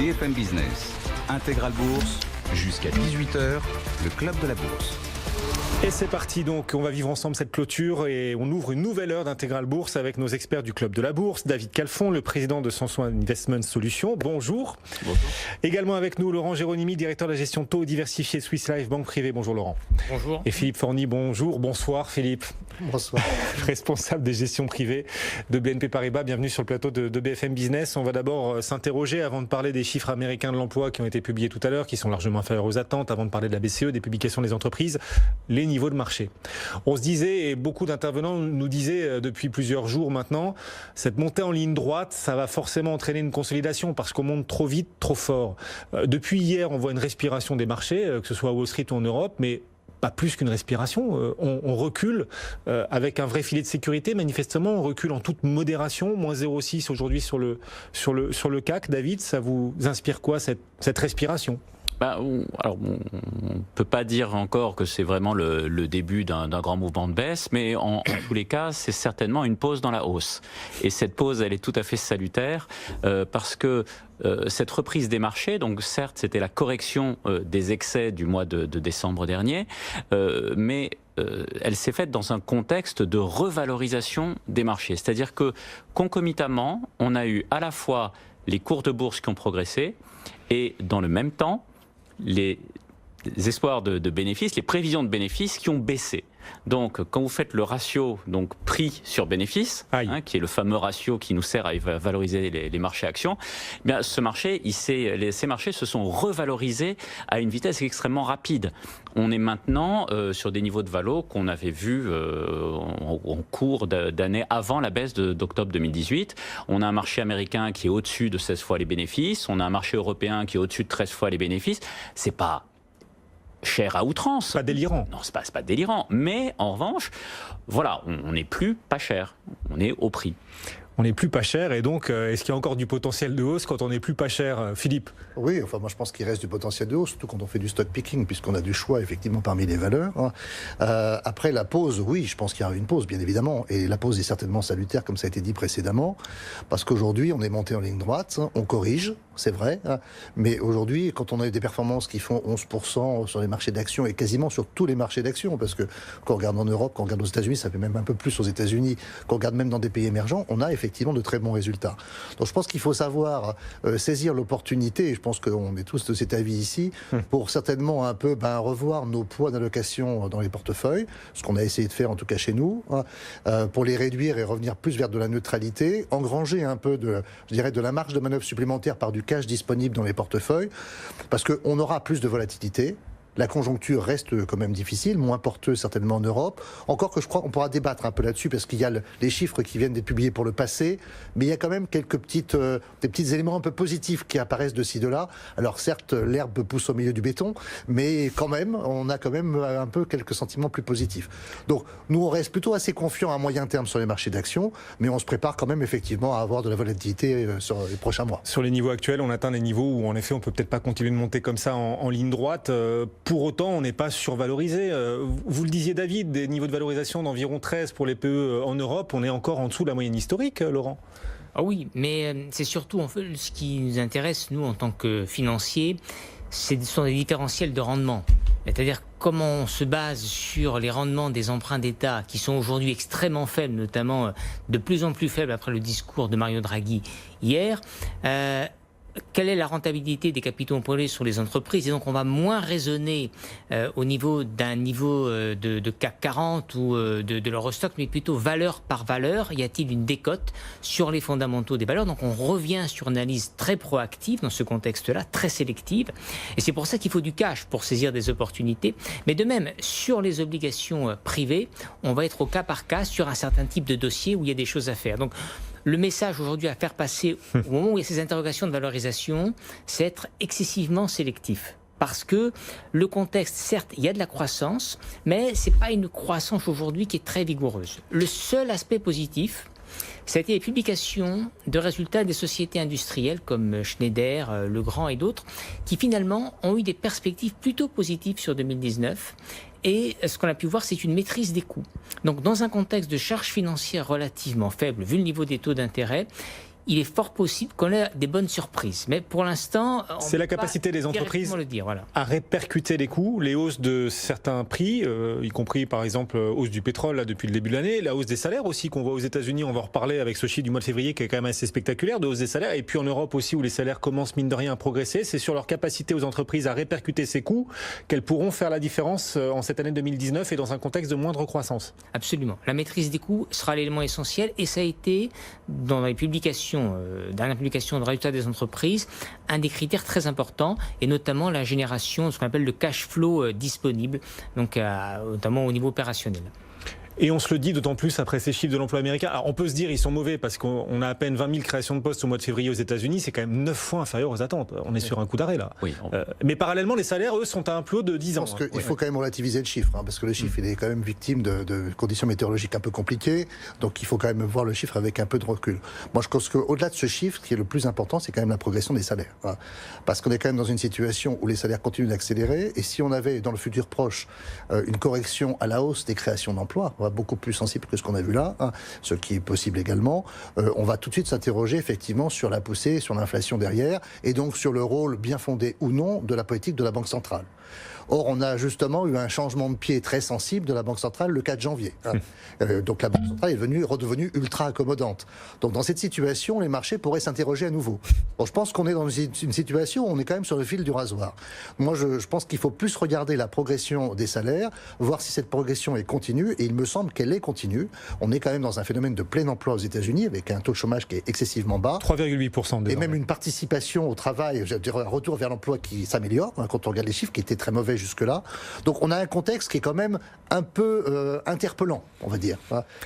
BFM Business, Intégral Bourse, jusqu'à 18h, le Club de la Bourse. Et c'est parti donc, on va vivre ensemble cette clôture et on ouvre une nouvelle heure d'Intégral Bourse avec nos experts du Club de la Bourse, David Calfon, le président de Sanson Investment Solutions. Bonjour. Bonjour. Également avec nous Laurent Géronimi, directeur de la gestion taux diversifié Swiss Life Banque Privée. Bonjour Laurent. Bonjour. Et Philippe Forny, bonjour. Bonsoir Philippe. Bonsoir. Responsable des gestions privées de BNP Paribas. Bienvenue sur le plateau de BFM Business. On va d'abord s'interroger avant de parler des chiffres américains de l'emploi qui ont été publiés tout à l'heure, qui sont largement inférieurs aux attentes, avant de parler de la BCE, des publications des entreprises, les niveaux de marché. On se disait, et beaucoup d'intervenants nous disaient depuis plusieurs jours maintenant, cette montée en ligne droite, ça va forcément entraîner une consolidation parce qu'on monte trop vite, trop fort. Depuis hier, on voit une respiration des marchés, que ce soit à Wall Street ou en Europe, mais pas plus qu'une respiration. On recule avec un vrai filet de sécurité. Manifestement, on recule en toute modération. Moins 0,6 aujourd'hui sur le CAC. David, ça vous inspire quoi cette respiration ? Alors, on ne peut pas dire encore que c'est vraiment le début d'un grand mouvement de baisse, mais en tous les cas, c'est certainement une pause dans la hausse. Et cette pause, elle est tout à fait salutaire parce que cette reprise des marchés, donc certes, c'était la correction des excès du mois de décembre dernier, mais elle s'est faite dans un contexte de revalorisation des marchés. C'est-à-dire que concomitamment, on a eu à la fois les cours de bourse qui ont progressé et dans le même temps, les espoirs de bénéfices, les prévisions de bénéfices qui ont baissé. Donc, quand vous faites le ratio donc prix sur bénéfice, qui est le fameux ratio qui nous sert à valoriser les marchés actions, eh bien, ces marchés se sont revalorisés à une vitesse extrêmement rapide. On est maintenant sur des niveaux de valo qu'on avait vus en cours d'année avant la baisse d'octobre 2018. On a un marché américain qui est au-dessus de 16 fois les bénéfices. On a un marché européen qui est au-dessus de 13 fois les bénéfices. C'est pas cher à outrance. Pas délirant. Non, c'est pas délirant. Mais en revanche, voilà, on n'est plus pas cher. On est au prix. On n'est plus pas cher et donc est-ce qu'il y a encore du potentiel de hausse quand on n'est plus pas cher, Philippe ? Oui, enfin moi je pense qu'il reste du potentiel de hausse, surtout quand on fait du stock picking, puisqu'on a du choix effectivement parmi les valeurs. Après la pause, oui, je pense qu'il y aura une pause, bien évidemment, et la pause est certainement salutaire, comme ça a été dit précédemment, parce qu'aujourd'hui on est monté en ligne droite, on corrige, c'est vrai, mais aujourd'hui quand on a des performances qui font 11% sur les marchés d'actions et quasiment sur tous les marchés d'actions, parce que quand on regarde en Europe, quand on regarde aux États-Unis, ça fait même un peu plus aux États-Unis, quand on regarde même dans des pays émergents, on a effectivement de très bons résultats. Donc je pense qu'il faut savoir saisir l'opportunité, et je pense qu'on est tous de cet avis ici, pour certainement un peu revoir nos poids d'allocation dans les portefeuilles, ce qu'on a essayé de faire en tout cas chez nous, pour les réduire et revenir plus vers de la neutralité, engranger un peu de la marge de manœuvre supplémentaire par du cash disponible dans les portefeuilles, parce qu'on aura plus de volatilité. La conjoncture reste quand même difficile, moins porteuse certainement en Europe. Encore que je crois qu'on pourra débattre un peu là-dessus parce qu'il y a les chiffres qui viennent d'être publiés pour le passé, mais il y a quand même quelques des petits éléments un peu positifs qui apparaissent de ci, de là. Alors certes, l'herbe pousse au milieu du béton, mais quand même, on a quand même un peu quelques sentiments plus positifs. Donc nous, on reste plutôt assez confiants à moyen terme sur les marchés d'actions, mais on se prépare quand même effectivement à avoir de la volatilité sur les prochains mois. Sur les niveaux actuels, on atteint des niveaux où en effet on peut peut-être pas continuer de monter comme ça en ligne droite. Pour autant, on n'est pas survalorisé. Vous le disiez, David, des niveaux de valorisation d'environ 13 pour les PE en Europe. On est encore en dessous de la moyenne historique, Laurent ? Ah oui, mais c'est surtout en fait, ce qui nous intéresse, nous, en tant que financiers, ce sont des différentiels de rendement. C'est-à-dire comment on se base sur les rendements des emprunts d'État qui sont aujourd'hui extrêmement faibles, notamment de plus en plus faibles après le discours de Mario Draghi hier. Quelle est la rentabilité des capitaux employés sur les entreprises? Et donc on va moins raisonner au niveau d'un niveau de CAC 40 ou de l'Eurostock, mais plutôt valeur par valeur. Y a-t-il une décote sur les fondamentaux des valeurs? Donc on revient sur une analyse très proactive dans ce contexte-là, très sélective. Et c'est pour ça qu'il faut du cash pour saisir des opportunités. Mais de même, sur les obligations privées, on va être au cas par cas sur un certain type de dossier où il y a des choses à faire. Donc le message aujourd'hui à faire passer au moment où il y a ces interrogations de valorisation, c'est être excessivement sélectif. Parce que le contexte, certes, il y a de la croissance, mais ce n'est pas une croissance aujourd'hui qui est très vigoureuse. Le seul aspect positif, ça a été les publications de résultats des sociétés industrielles comme Schneider, Legrand et d'autres, qui finalement ont eu des perspectives plutôt positives sur 2019. Et ce qu'on a pu voir, c'est une maîtrise des coûts. Donc dans un contexte de charges financières relativement faibles, vu le niveau des taux d'intérêt, il est fort possible qu'on ait des bonnes surprises. Mais pour l'instant, c'est la capacité des entreprises voilà, à répercuter les coûts, les hausses de certains prix, y compris par exemple hausse du pétrole là, depuis le début de l'année, la hausse des salaires aussi qu'on voit aux États-Unis. On va en reparler avec ce chiffre du mois de février qui est quand même assez spectaculaire, de hausse des salaires. Et puis en Europe aussi où les salaires commencent mine de rien à progresser. C'est sur leur capacité aux entreprises à répercuter ces coûts qu'elles pourront faire la différence en cette année 2019 et dans un contexte de moindre croissance. Absolument. La maîtrise des coûts sera l'élément essentiel et ça a été dans les publications, dans la publication de résultats des entreprises, un des critères très importants et notamment la génération de ce qu'on appelle le cash flow disponible, donc notamment au niveau opérationnel. Et on se le dit d'autant plus après ces chiffres de l'emploi américain. Alors on peut se dire ils sont mauvais parce qu'on a à peine 20 000 créations de postes au mois de février aux États-Unis. C'est quand même 9 fois inférieur aux attentes. On est sur un coup d'arrêt là. Oui, mais parallèlement, les salaires, eux, sont à un plot de 10 ans. Je pense qu'il faut quand même relativiser le chiffre, parce que le chiffre il est quand même victime de conditions météorologiques un peu compliquées. Donc il faut quand même voir le chiffre avec un peu de recul. Moi je pense qu'au-delà de ce chiffre, ce qui est le plus important, c'est quand même la progression des salaires. Parce qu'on est quand même dans une situation où les salaires continuent d'accélérer. Et si on avait dans le futur proche une correction à la hausse des créations d'emplois, beaucoup plus sensible que ce qu'on a vu là, ce qui est possible également, on va tout de suite s'interroger effectivement sur la poussée, sur l'inflation derrière, et donc sur le rôle bien fondé ou non de la politique de la Banque centrale. Or, on a justement eu un changement de pied très sensible de la Banque centrale le 4 janvier. Donc la Banque centrale est redevenue ultra accommodante. Donc dans cette situation, les marchés pourraient s'interroger à nouveau. Bon, je pense qu'on est dans une situation où on est quand même sur le fil du rasoir. Moi, je pense qu'il faut plus regarder la progression des salaires, voir si cette progression est continue, et il me semble qu'elle est continue. On est quand même dans un phénomène de plein emploi aux États-Unis, avec un taux de chômage qui est excessivement bas. 3,8%. Et même une participation au travail, je dirais un retour vers l'emploi qui s'améliore, quand on regarde les chiffres, qui étaient très mauvais jusque-là. Donc on a un contexte qui est quand même un peu interpellant, on va dire.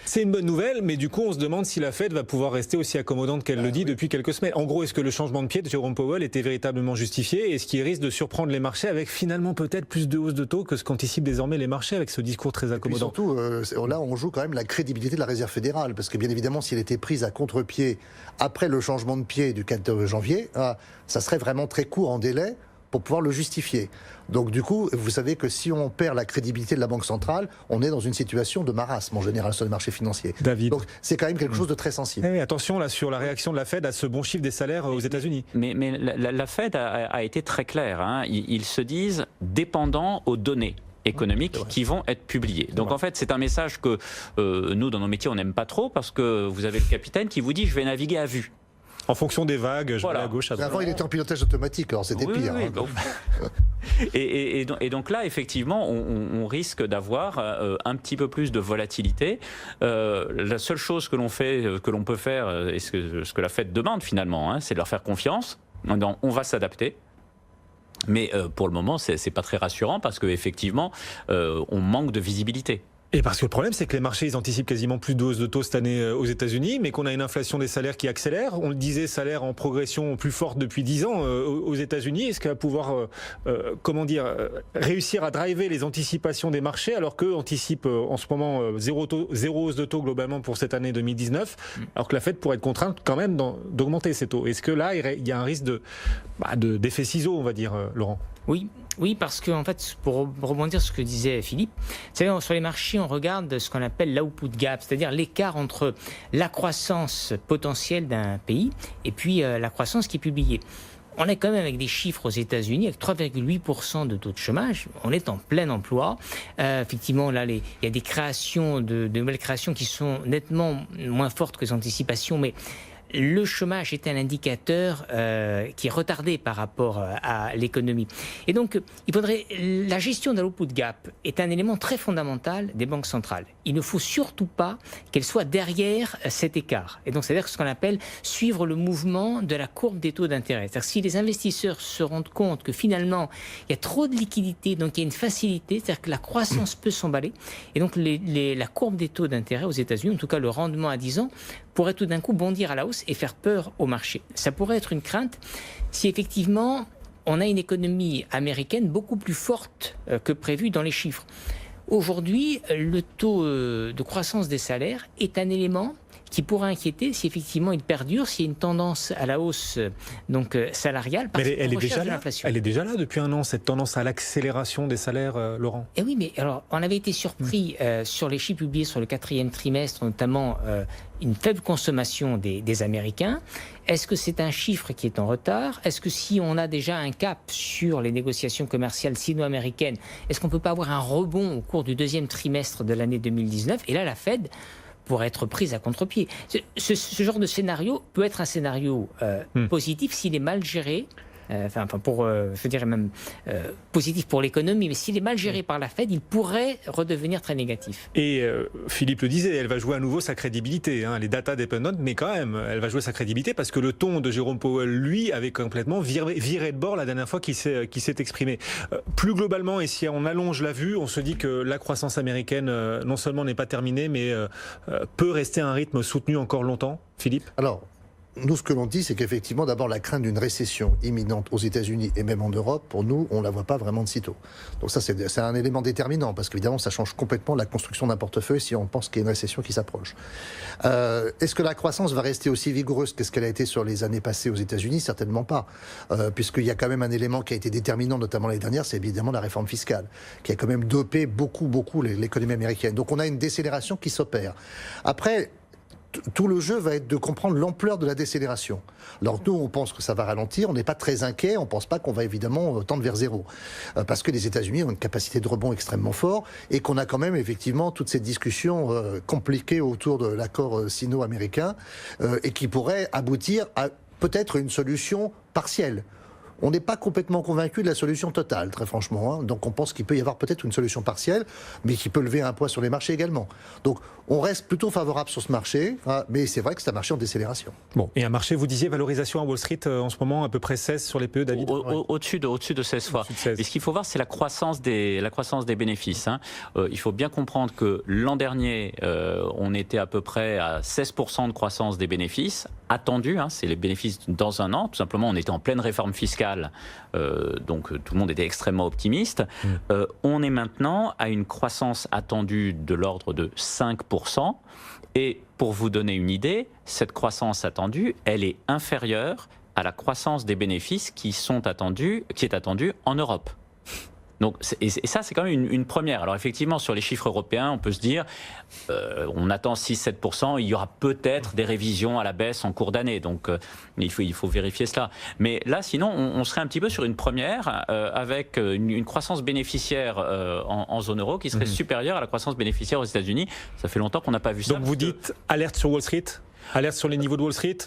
C'est une bonne nouvelle, mais du coup on se demande si la Fed va pouvoir rester aussi accommodante qu'elle le dit depuis quelques semaines. En gros, est-ce que le changement de pied de Jérôme Powell était véritablement justifié? Est-ce qu'il risque de surprendre les marchés avec finalement peut-être plus de hausse de taux que ce qu'anticipent désormais les marchés avec ce discours très accommodant? Et puis surtout, là on joue quand même la crédibilité de la Réserve fédérale, parce que bien évidemment si elle était prise à contre-pied après le changement de pied du 4 janvier, ça serait vraiment très court en délai pour pouvoir le justifier. Donc du coup, vous savez que si on perd la crédibilité de la Banque centrale, on est dans une situation de marasme en général sur les marchés financiers. David. Donc c'est quand même quelque chose de très sensible. Oui, attention là sur la réaction de la Fed à ce bon chiffre des salaires aux États-Unis. Mais la Fed a été très claire. Ils se disent dépendants aux données économiques qui vont être publiées. Donc en fait, c'est un message que nous, dans nos métiers, on n'aime pas trop parce que vous avez le capitaine qui vous dit « je vais naviguer à vue ». En fonction des vagues, je vais à gauche, à droite. Avant, il était en pilotage automatique, alors c'était pire. Oui, bon. et donc là, effectivement, on risque d'avoir un petit peu plus de volatilité. La seule chose que l'on peut faire, et ce que la Fed demande finalement, c'est de leur faire confiance. On va s'adapter. Mais pour le moment, c'est pas très rassurant parce qu'effectivement, on manque de visibilité. Et parce que le problème, c'est que les marchés, ils anticipent quasiment plus de hausse de taux cette année aux États-Unis, mais qu'on a une inflation des salaires qui accélère. On le disait, salaire en progression plus forte depuis 10 ans aux États-Unis. Est-ce qu'elle va pouvoir, réussir à driver les anticipations des marchés, alors qu'eux anticipent en ce moment zéro hausse de taux globalement pour cette année 2019, alors que la Fed pourrait être contrainte quand même d'augmenter ces taux. Est-ce que là, il y a un risque d'effet ciseau, on va dire, Laurent? Oui, parce que en fait, pour rebondir sur ce que disait Philippe, vous savez, sur les marchés, on regarde ce qu'on appelle l'output gap, c'est-à-dire l'écart entre la croissance potentielle d'un pays et puis la croissance qui est publiée. On est quand même avec des chiffres aux États-Unis, avec 3,8% de taux de chômage. On est en plein emploi. Effectivement, là, il y a des créations, de nouvelles créations qui sont nettement moins fortes que les anticipations, mais le chômage est un indicateur qui est retardé par rapport à l'économie. Et donc, la gestion de l'output gap est un élément très fondamental des banques centrales. Il ne faut surtout pas qu'elles soient derrière cet écart. Et donc, c'est-à-dire ce qu'on appelle suivre le mouvement de la courbe des taux d'intérêt. C'est-à-dire si les investisseurs se rendent compte que finalement, il y a trop de liquidités, donc il y a une facilité, c'est-à-dire que la croissance peut s'emballer. Et donc, la courbe des taux d'intérêt aux États-Unis, en tout cas le rendement à 10 ans, pourrait tout d'un coup bondir à la hausse et faire peur au marché. Ça pourrait être une crainte si effectivement on a une économie américaine beaucoup plus forte que prévu dans les chiffres. Aujourd'hui, le taux de croissance des salaires est un élément qui pourrait inquiéter si effectivement il perdure, s'il y a une tendance à la hausse salariale. Mais elle est déjà là. Elle est déjà là depuis un an, cette tendance à l'accélération des salaires, Laurent. Et oui, mais alors on avait été surpris sur les chiffres publiés sur le 4e trimestre, notamment une faible consommation des Américains. Est-ce que c'est un chiffre qui est en retard? Est-ce que si on a déjà un cap sur les négociations commerciales sino-américaines, est-ce qu'on ne peut pas avoir un rebond au cours du 2e trimestre de l'année 2019? Et là, la Fed pourrait être prise à contre-pied. Ce genre de scénario peut être un scénario positif s'il est mal géré. Je dirais même positif pour l'économie, mais s'il est mal géré par la Fed, il pourrait redevenir très négatif. Et Philippe le disait, elle va jouer à nouveau sa crédibilité, les data dependent, mais quand même, elle va jouer sa crédibilité parce que le ton de Jérôme Powell, lui, avait complètement viré de bord la dernière fois qu'il s'est exprimé. Plus globalement, et si on allonge la vue, on se dit que la croissance américaine, non seulement n'est pas terminée, mais peut rester à un rythme soutenu encore longtemps. Philippe ? Alors, nous, ce que l'on dit, c'est qu'effectivement, d'abord, la crainte d'une récession imminente aux États-Unis et même en Europe, pour nous, on ne la voit pas vraiment de sitôt. Donc ça, c'est un élément déterminant, parce qu'évidemment, ça change complètement la construction d'un portefeuille si on pense qu'il y a une récession qui s'approche. Est-ce que la croissance va rester aussi vigoureuse qu'est-ce qu'elle a été sur les années passées aux États-Unis? Certainement pas, puisqu'il y a quand même un élément qui a été déterminant, notamment l'année dernière, c'est évidemment la réforme fiscale, qui a quand même dopé beaucoup l'économie américaine. Donc on a une décélération qui s'opère. Après, tout le jeu va être de comprendre l'ampleur de la décélération. Alors nous, on pense que ça va ralentir, on n'est pas très inquiet, on ne pense pas qu'on va évidemment tendre vers zéro. Parce que les États-Unis ont une capacité de rebond extrêmement forte et qu'on a quand même effectivement toute cette discussion compliquée autour de l'accord sino-américain et qui pourrait aboutir à peut-être une solution partielle. On n'est pas complètement convaincu de la solution totale, très franchement. Donc on pense qu'il peut y avoir peut-être une solution partielle, mais qui peut lever un poids sur les marchés également. Donc on reste plutôt favorable sur ce marché, mais c'est vrai que c'est un marché en décélération. Bon, et un marché, vous disiez, valorisation à Wall Street en ce moment, à peu près 16 sur les PE, David? Au-dessus de 16 fois. Et ce qu'il faut voir, c'est la croissance des bénéfices. Il faut bien comprendre que l'an dernier, on était à peu près à 16% de croissance des bénéfices attendus. C'est les bénéfices dans un an. Tout simplement, on était en pleine réforme fiscale, donc tout le monde était extrêmement optimiste. On est maintenant à une croissance attendue de l'ordre de 5%. Et pour vous donner une idée, cette croissance attendue, elle est inférieure à la croissance des bénéfices qui est attendue en Europe. Donc, et ça, c'est quand même une première. Alors effectivement, sur les chiffres européens, on peut se dire, on attend 6-7%, il y aura peut-être des révisions à la baisse en cours d'année. Donc il faut vérifier cela. Mais là, sinon, on serait un petit peu sur une première, avec une croissance bénéficiaire en zone euro qui serait supérieure à la croissance bénéficiaire aux États-Unis. Ça fait longtemps qu'on n'a pas vu ça. Donc vous dites alerte sur Wall Street, alerte sur les niveaux de Wall Street?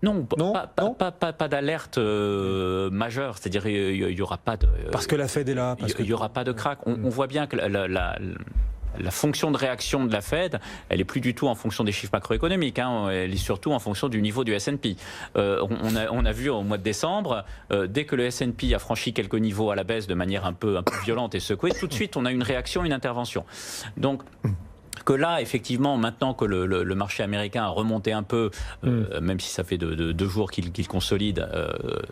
Non, pas d'alerte majeure, c'est-à-dire il n'y aura pas de... Parce que la Fed est là. Il n'y aura pas de crack. On voit bien que la fonction de réaction de la Fed, elle n'est plus du tout en fonction des chiffres macroéconomiques, elle est surtout en fonction du niveau du S&P. On a vu au mois de décembre, dès que le S&P a franchi quelques niveaux à la baisse de manière un peu violente et secouée, tout de suite on a une réaction, une intervention. Donc... que là, effectivement, maintenant que le marché américain a remonté un peu, même si ça fait 2 jours qu'il consolide,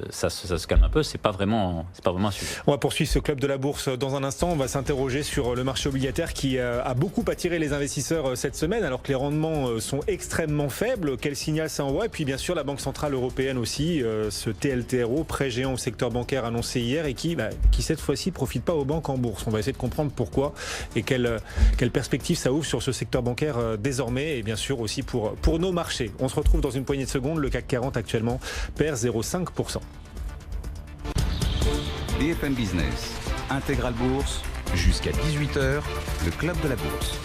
ça se calme un peu, c'est pas vraiment un sujet. On va poursuivre ce club de la bourse dans un instant. On va s'interroger sur le marché obligataire qui a beaucoup attiré les investisseurs cette semaine, alors que les rendements sont extrêmement faibles. Quel signal ça envoie? Et puis, bien sûr, la Banque Centrale Européenne aussi, ce TLTRO, prêt géant au secteur bancaire annoncé hier et qui cette fois-ci, profite pas aux banques en bourse. On va essayer de comprendre pourquoi et quelle perspective ça ouvre sur ce secteur bancaire désormais et bien sûr aussi pour nos marchés. On se retrouve dans une poignée de secondes. Le CAC 40 actuellement perd 0,5%. BFM Business, Intégral Bourse, jusqu'à 18h, le club de la bourse.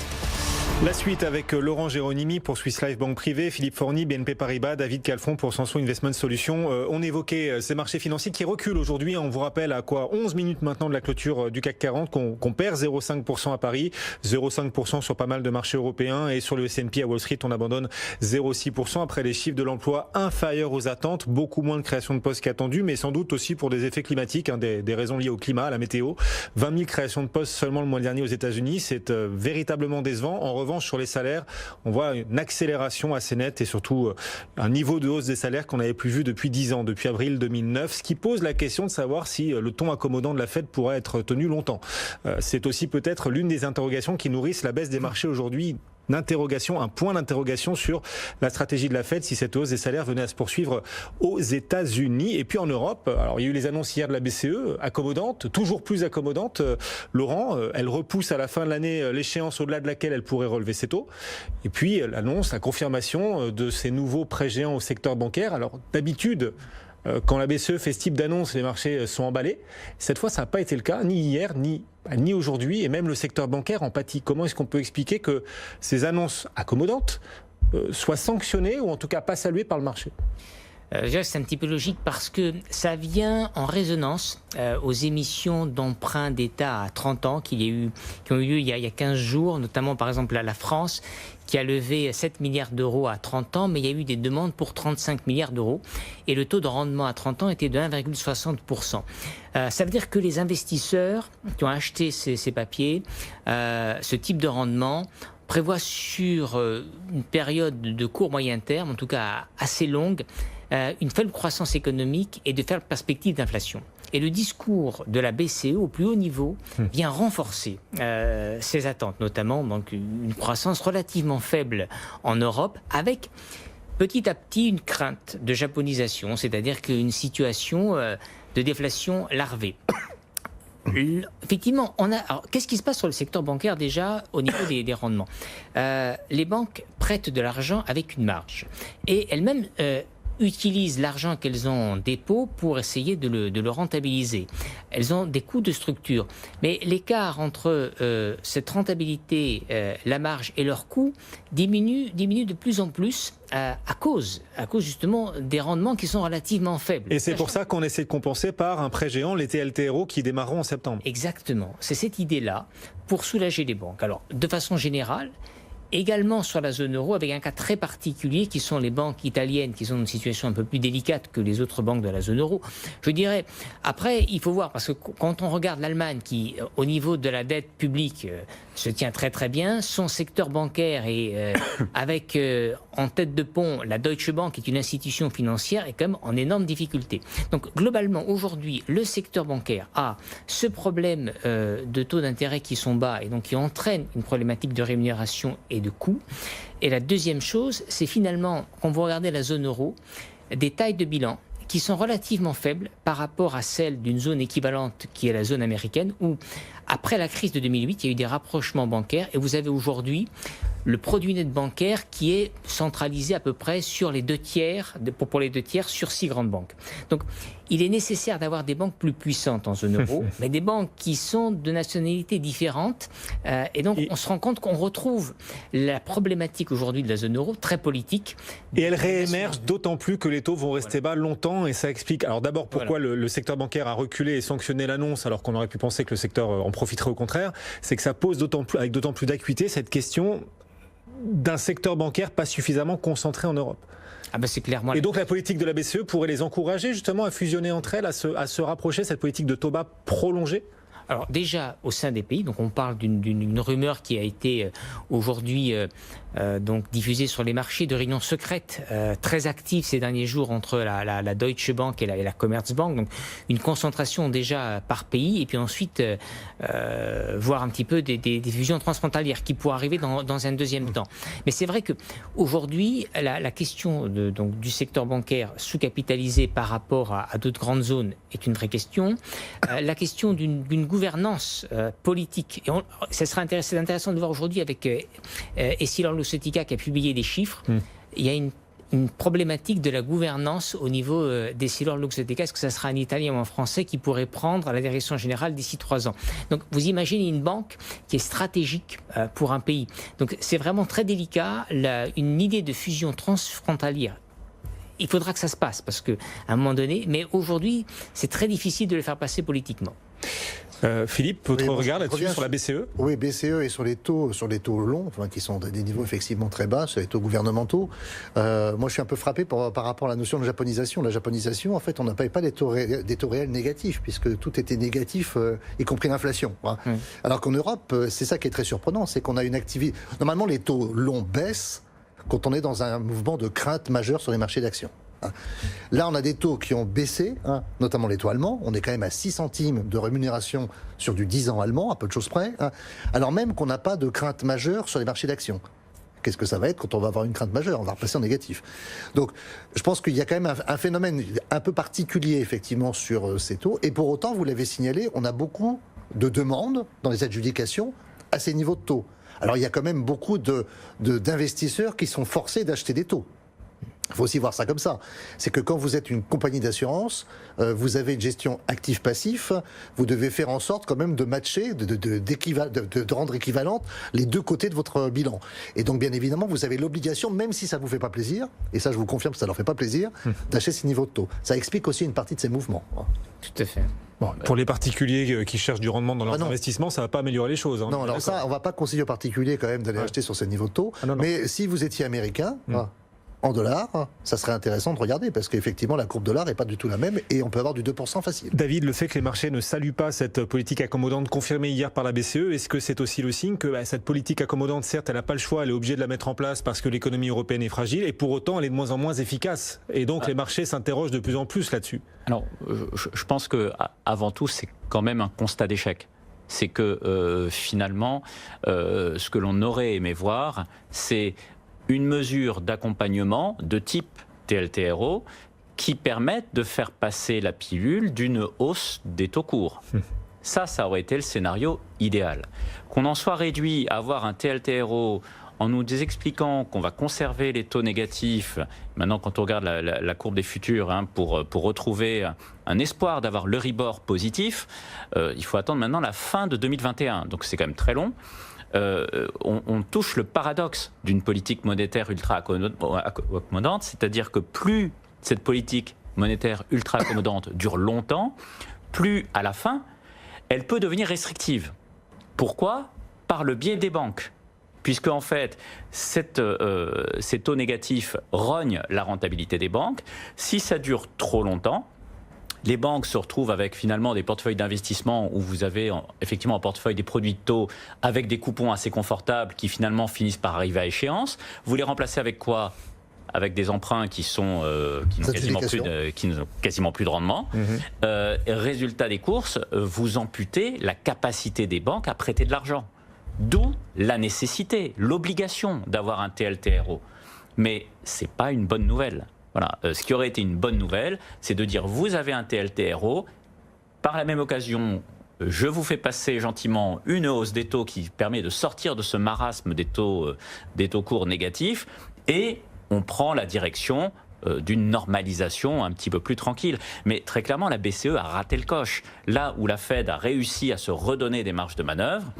La suite avec Laurent Géronimi pour Swiss Life Banque Privée, Philippe Forny, BNP Paribas, David Calfon pour Sanson Investment Solutions. On évoquait ces marchés financiers qui reculent aujourd'hui. On vous rappelle à 11 minutes maintenant de la clôture du CAC 40 qu'on perd 0,5% à Paris, 0,5% sur pas mal de marchés européens et sur le S&P à Wall Street on abandonne 0,6% après les chiffres de l'emploi inférieurs aux attentes, beaucoup moins de création de postes qu'attendu, mais sans doute aussi pour des effets climatiques, des raisons liées au climat, à la météo. 20 000 créations de postes seulement le mois dernier aux États-Unis, c'est véritablement décevant. En revanche, sur les salaires, on voit une accélération assez nette et surtout un niveau de hausse des salaires qu'on n'avait plus vu depuis 10 ans, depuis avril 2009, ce qui pose la question de savoir si le ton accommodant de la Fed pourrait être tenu longtemps. C'est aussi peut-être l'une des interrogations qui nourrissent la baisse des marchés aujourd'hui un point d'interrogation sur la stratégie de la Fed si cette hausse des salaires venait à se poursuivre aux États-Unis. Et puis en Europe, alors il y a eu les annonces hier de la BCE, accommodantes, toujours plus accommodantes. Laurent, elle repousse à la fin de l'année l'échéance au-delà de laquelle elle pourrait relever ses taux. Et puis l'annonce, la confirmation de ces nouveaux prêts géants au secteur bancaire. Alors d'habitude, quand la BCE fait ce type d'annonce, les marchés sont emballés. Cette fois, ça n'a pas été le cas, ni hier, ni aujourd'hui, et même le secteur bancaire en pâtit. Comment est-ce qu'on peut expliquer que ces annonces accommodantes soient sanctionnées ou en tout cas pas saluées par le marché ? C'est un petit peu logique parce que ça vient en résonance aux émissions d'emprunts d'État à 30 ans qui ont eu lieu il y a 15 jours, notamment par exemple la France qui a levé 7 milliards d'euros à 30 ans, mais il y a eu des demandes pour 35 milliards d'euros et le taux de rendement à 30 ans était de 1,60%. Ça veut dire que les investisseurs qui ont acheté ces papiers, ce type de rendement, prévoient sur une période de court moyen terme, en tout cas assez longue, une faible croissance économique et de faible perspective d'inflation. Et le discours de la BCE au plus haut niveau vient renforcer ces attentes, notamment donc, une croissance relativement faible en Europe, avec petit à petit une crainte de japonisation, c'est-à-dire qu'une situation de déflation larvée. Effectivement, alors, qu'est-ce qui se passe sur le secteur bancaire déjà au niveau des rendements ? Les banques prêtent de l'argent avec une marge et elles-mêmes utilisent l'argent qu'elles ont en dépôt pour essayer de le rentabiliser. Elles ont des coûts de structure. Mais l'écart entre cette rentabilité, la marge et leurs coûts diminue de plus en plus à cause justement des rendements qui sont relativement faibles. Et c'est pour ça qu'on essaie de compenser par un prêt géant, les TLTRO, qui démarreront en septembre. Exactement. C'est cette idée-là pour soulager les banques. Alors, de façon générale, également sur la zone euro, avec un cas très particulier qui sont les banques italiennes qui sont dans une situation un peu plus délicate que les autres banques de la zone euro. Je dirais, après, il faut voir, parce que quand on regarde l'Allemagne qui, au niveau de la dette publique, se tient très très bien, son secteur bancaire est avec en tête de pont la Deutsche Bank, qui est une institution financière, est quand même en énorme difficulté. Donc globalement, aujourd'hui, le secteur bancaire a ce problème de taux d'intérêt qui sont bas et donc qui entraîne une problématique de rémunération et de coûts. Et la deuxième chose, c'est finalement, quand vous regardez la zone euro, des tailles de bilan qui sont relativement faibles par rapport à celles d'une zone équivalente qui est la zone américaine, où après la crise de 2008, il y a eu des rapprochements bancaires et vous avez aujourd'hui le produit net bancaire qui est centralisé à peu près sur les 2 tiers, pour les 2 tiers sur 6 grandes banques. Donc il est nécessaire d'avoir des banques plus puissantes en zone euro, mais des banques qui sont de nationalités différentes. Et donc on se rend compte qu'on retrouve la problématique aujourd'hui de la zone euro très politique. Et elle réémerge d'autant plus que les taux vont rester bas longtemps et ça explique. Alors d'abord pourquoi le secteur bancaire a reculé et sanctionné l'annonce alors qu'on aurait pu penser que le secteur en profiterait au contraire, c'est que ça pose avec d'autant plus d'acuité cette question d'un secteur bancaire pas suffisamment concentré en Europe. Ah ben c'est clairement. Et donc la politique de la BCE pourrait les encourager justement à fusionner entre elles, à se rapprocher, cette politique de taux bas prolongée ? Alors déjà au sein des pays, donc on parle d'une rumeur qui a été aujourd'hui donc diffusée sur les marchés de réunions secrètes très actives ces derniers jours entre la Deutsche Bank et la Commerzbank, donc une concentration déjà par pays et puis ensuite voir un petit peu des fusions transfrontalières qui pourraient arriver dans un deuxième temps. Mais c'est vrai que aujourd'hui la question donc du secteur bancaire sous-capitalisé par rapport à d'autres grandes zones est une vraie question. La question d'une gouvernance politique. Et c'est intéressant de voir aujourd'hui avec EssilorLuxottica qui a publié des chiffres. Il y a une problématique de la gouvernance au niveau d'Essilorluxottica. Est-ce que ça sera un Italien ou un Français qui pourrait prendre la direction générale d'ici 3 ans ? Donc vous imaginez une banque qui est stratégique pour un pays. Donc c'est vraiment très délicat. Une idée de fusion transfrontalière, il faudra que ça se passe parce qu'à un moment donné, mais aujourd'hui c'est très difficile de le faire passer politiquement. Philippe, votre regard là-dessus sur la BCE ? Oui, BCE et sur les taux longs, enfin, qui sont des niveaux effectivement très bas, sur les taux gouvernementaux. Moi, je suis un peu frappé par rapport à la notion de japonisation. La japonisation, en fait, on n'a pas des taux réels négatifs, puisque tout était négatif, y compris l'inflation. Hein. Alors qu'en Europe, c'est ça qui est très surprenant, c'est qu'on a une activité... Normalement, les taux longs baissent quand on est dans un mouvement de crainte majeure sur les marchés d'actions. Là, on a des taux qui ont baissé, notamment les taux allemands. On est quand même à 6 centimes de rémunération sur du 10 ans allemand, à peu de choses près, alors même qu'on n'a pas de crainte majeure sur les marchés d'actions. Qu'est-ce que ça va être quand on va avoir une crainte majeure? On va repasser en négatif. Donc, je pense qu'il y a quand même un phénomène un peu particulier, effectivement, sur ces taux. Et pour autant, vous l'avez signalé, on a beaucoup de demandes dans les adjudications à ces niveaux de taux. Alors, il y a quand même beaucoup d'investisseurs qui sont forcés d'acheter des taux. Il faut aussi voir ça comme ça. C'est que quand vous êtes une compagnie d'assurance, vous avez une gestion actif-passif, vous devez faire en sorte quand même de matcher, de rendre équivalente les deux côtés de votre bilan. Et donc bien évidemment, vous avez l'obligation, même si ça ne vous fait pas plaisir, et ça je vous confirme que ça ne leur fait pas plaisir, d'acheter ces niveaux de taux. Ça explique aussi une partie de ces mouvements. Tout à fait. Bon, pour les particuliers qui cherchent du rendement dans leurs investissements, ça ne va pas améliorer les choses. Non, alors ça, on ne va pas conseiller aux particuliers quand même d'aller acheter sur ces niveaux de taux. Mais si vous étiez américain... en dollars, ça serait intéressant de regarder parce qu'effectivement la courbe dollar n'est pas du tout la même et on peut avoir du 2% facile. David, le fait que les marchés ne saluent pas cette politique accommodante confirmée hier par la BCE, est-ce que c'est aussi le signe que cette politique accommodante, certes, elle n'a pas le choix, elle est obligée de la mettre en place parce que l'économie européenne est fragile et pour autant elle est de moins en moins efficace et donc les marchés s'interrogent de plus en plus là-dessus? Alors, je pense que avant tout, c'est quand même un constat d'échec. C'est que finalement, ce que l'on aurait aimé voir, c'est une mesure d'accompagnement de type TLTRO qui permette de faire passer la pilule d'une hausse des taux courts. Ça aurait été le scénario idéal. Qu'on en soit réduit à avoir un TLTRO en nous expliquant qu'on va conserver les taux négatifs, maintenant quand on regarde la courbe des futurs, pour retrouver un espoir d'avoir l'Euribor positif, il faut attendre maintenant la fin de 2021, donc c'est quand même très long. On touche le paradoxe d'une politique monétaire ultra accommodante, c'est-à-dire que plus cette politique monétaire ultra accommodante dure longtemps, plus à la fin, elle peut devenir restrictive. Pourquoi? Par le biais des banques. Puisque en fait, ces taux négatifs rognent la rentabilité des banques. Si ça dure trop longtemps, les banques se retrouvent avec finalement des portefeuilles d'investissement où vous avez effectivement un portefeuille des produits de taux avec des coupons assez confortables qui finalement finissent par arriver à échéance. Vous les remplacez avec quoi? Avec des emprunts qui n'ont quasiment plus de rendement. Résultat des courses, vous amputez la capacité des banques à prêter de l'argent. D'où la nécessité, l'obligation d'avoir un TLTRO. Mais ce n'est pas une bonne nouvelle. Voilà. Ce qui aurait été une bonne nouvelle, c'est de dire vous avez un TLTRO, par la même occasion, je vous fais passer gentiment une hausse des taux qui permet de sortir de ce marasme des taux courts négatifs et on prend la direction d'une normalisation un petit peu plus tranquille. Mais très clairement, la BCE a raté le coche. Là où la Fed a réussi à se redonner des marges de manœuvre,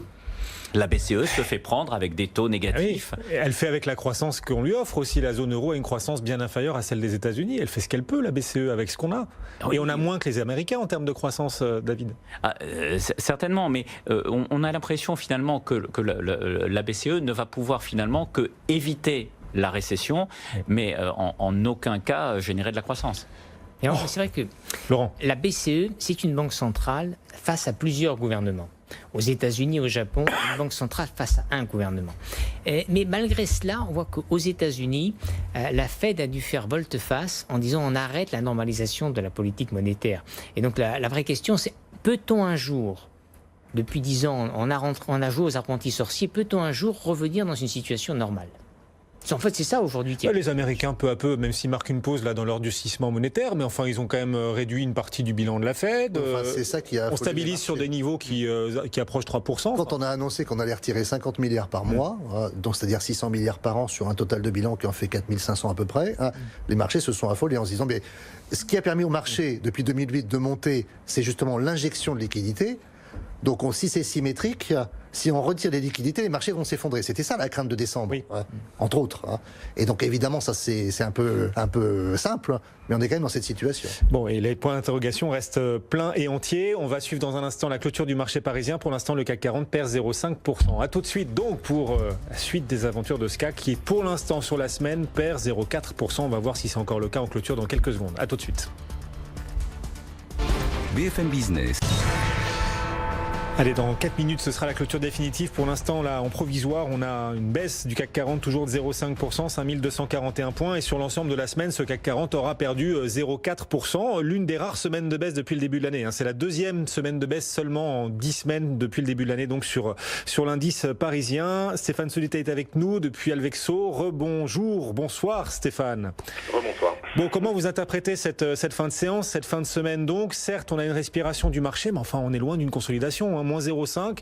la BCE se fait prendre avec des taux négatifs. Oui, elle fait avec la croissance qu'on lui offre aussi. La zone euro a une croissance bien inférieure à celle des États-Unis. Elle fait ce qu'elle peut, la BCE, avec ce qu'on a. Oui. Et on a moins que les Américains en termes de croissance, David. Certainement, mais on a l'impression finalement que la BCE ne va pouvoir finalement que éviter la récession, mais en aucun cas générer de la croissance. Et alors, c'est vrai que Laurent, la BCE, c'est une banque centrale face à plusieurs gouvernements. Aux États-Unis, au Japon, une banque centrale face à un gouvernement. Mais malgré cela, on voit qu'aux États-Unis, la Fed a dû faire volte-face en disant on arrête la normalisation de la politique monétaire. Et donc la vraie question, c'est peut-on un jour, depuis 10 ans, on a joué aux apprentis sorciers, peut-on un jour revenir dans une situation normale ? En fait, c'est ça aujourd'hui. Les Américains, peu à peu, même s'ils marquent une pause là dans leur durcissement monétaire, mais enfin, ils ont quand même réduit une partie du bilan de la Fed. C'est ça qui a on stabilise sur des niveaux qui approchent 3%. Quand on a annoncé qu'on allait retirer 50 milliards par mois, donc c'est-à-dire 600 milliards par an sur un total de bilan qui en fait 4500 à peu près, les marchés se sont affolés en se disant mais ce qui a permis au marché depuis 2008 de monter, c'est justement l'injection de liquidités. Donc si c'est symétrique, si on retire les liquidités, les marchés vont s'effondrer. C'était ça la crainte de décembre, entre autres. Et donc évidemment, ça c'est un peu simple, mais on est quand même dans cette situation. Bon, et les points d'interrogation restent pleins et entiers. On va suivre dans un instant la clôture du marché parisien. Pour l'instant, le CAC 40 perd 0,5%. A tout de suite donc pour la suite des aventures de ce CAC qui, pour l'instant sur la semaine, perd 0,4%. On va voir si c'est encore le cas en clôture dans quelques secondes. A tout de suite. BFM Business. Allez, dans 4 minutes, ce sera la clôture définitive. Pour l'instant, là, en provisoire, on a une baisse du CAC 40, toujours de 0,5%, 5241 points. Et sur l'ensemble de la semaine, ce CAC 40 aura perdu 0,4%. L'une des rares semaines de baisse depuis le début de l'année. C'est la deuxième semaine de baisse seulement en 10 semaines depuis le début de l'année, donc sur l'indice parisien. Stéphane Solita est avec nous depuis Alvexo. Rebonjour, bonsoir Stéphane. Rebonsoir. Bon, comment vous interprétez cette fin de séance, cette fin de semaine donc? Certes, on a une respiration du marché, mais enfin, on est loin d'une consolidation, moins 0,5,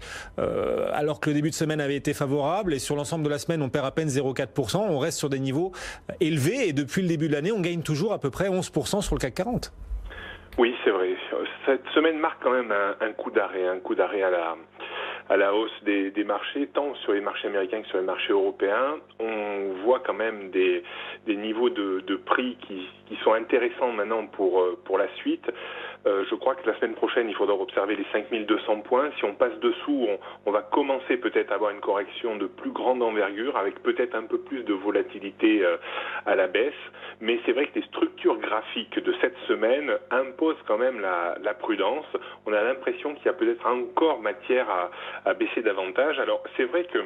alors que le début de semaine avait été favorable, et sur l'ensemble de la semaine, on perd à peine 0,4%, on reste sur des niveaux élevés, et depuis le début de l'année, on gagne toujours à peu près 11% sur le CAC 40. Oui, c'est vrai. Cette semaine marque quand même un coup d'arrêt à la hausse des marchés, tant sur les marchés américains que sur les marchés européens. On voit quand même des niveaux de prix qui sont intéressants maintenant pour la suite. Je crois que la semaine prochaine, il faudra observer les 5200 points. Si on passe dessous, on va commencer peut-être à avoir une correction de plus grande envergure, avec peut-être un peu plus de volatilité à la baisse. Mais c'est vrai que les structures graphiques de cette semaine imposent quand même la prudence. On a l'impression qu'il y a peut-être encore matière à baisser davantage. Alors c'est vrai que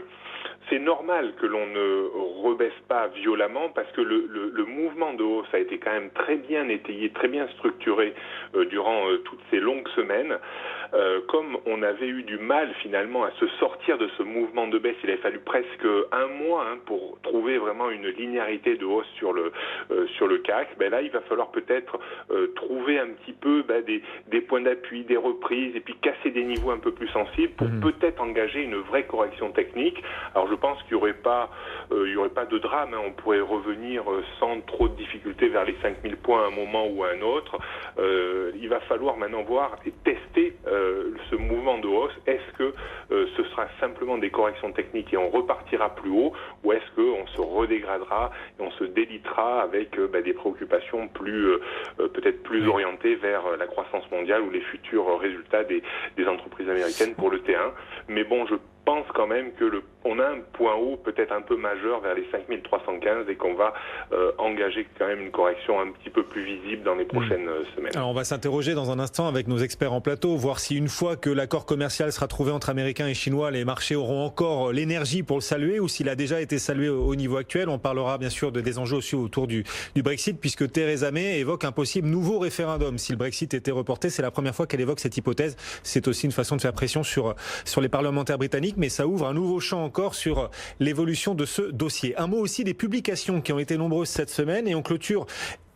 c'est normal que l'on ne rebaisse pas violemment, parce que le mouvement de hausse a été quand même très bien étayé, très bien structuré durant toutes ces longues semaines. Comme on avait eu du mal finalement à se sortir de ce mouvement de baisse, il a fallu presque un mois pour trouver vraiment une linéarité de hausse sur le CAC. Là, il va falloir peut-être trouver un petit peu des points d'appui, des reprises, et puis casser des niveaux un peu plus sensibles pour peut-être engager une vraie correction technique. Alors je pense qu'il n'y aurait pas de drame, on pourrait revenir sans trop de difficultés vers les 5000 points à un moment ou à un autre. Il va falloir maintenant voir et tester ce mouvement de hausse. Est-ce que ce sera simplement des corrections techniques et on repartira plus haut, ou est-ce qu'on se redégradera et on se délitera avec des préoccupations peut-être plus orientées vers la croissance mondiale ou les futurs résultats des entreprises américaines pour le T1. Mais bon, je pense quand même on a un point haut peut-être un peu majeur vers les 5315 et qu'on va engager quand même une correction un petit peu plus visible dans les prochaines semaines. Alors on va s'interroger dans un instant avec nos experts en plateau, voir si une fois que l'accord commercial sera trouvé entre Américains et Chinois, les marchés auront encore l'énergie pour le saluer, ou s'il a déjà été salué au niveau actuel. On parlera bien sûr des enjeux aussi autour du Brexit, puisque Theresa May évoque un possible nouveau référendum si le Brexit était reporté. C'est la première fois qu'elle évoque cette hypothèse. C'est aussi une façon de faire pression sur les parlementaires britanniques, mais ça ouvre un nouveau champ encore sur l'évolution de ce dossier. Un mot aussi des publications qui ont été nombreuses cette semaine, et on clôture,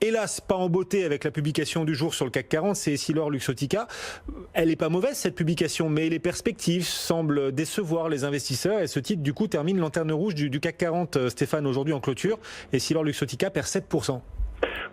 hélas pas en beauté, avec la publication du jour sur le CAC 40, c'est Essilor-Luxottica. Elle n'est pas mauvaise cette publication, mais les perspectives semblent décevoir les investisseurs, et ce titre du coup termine lanterne rouge du CAC 40, Stéphane, aujourd'hui en clôture. Essilor-Luxottica perd 7%.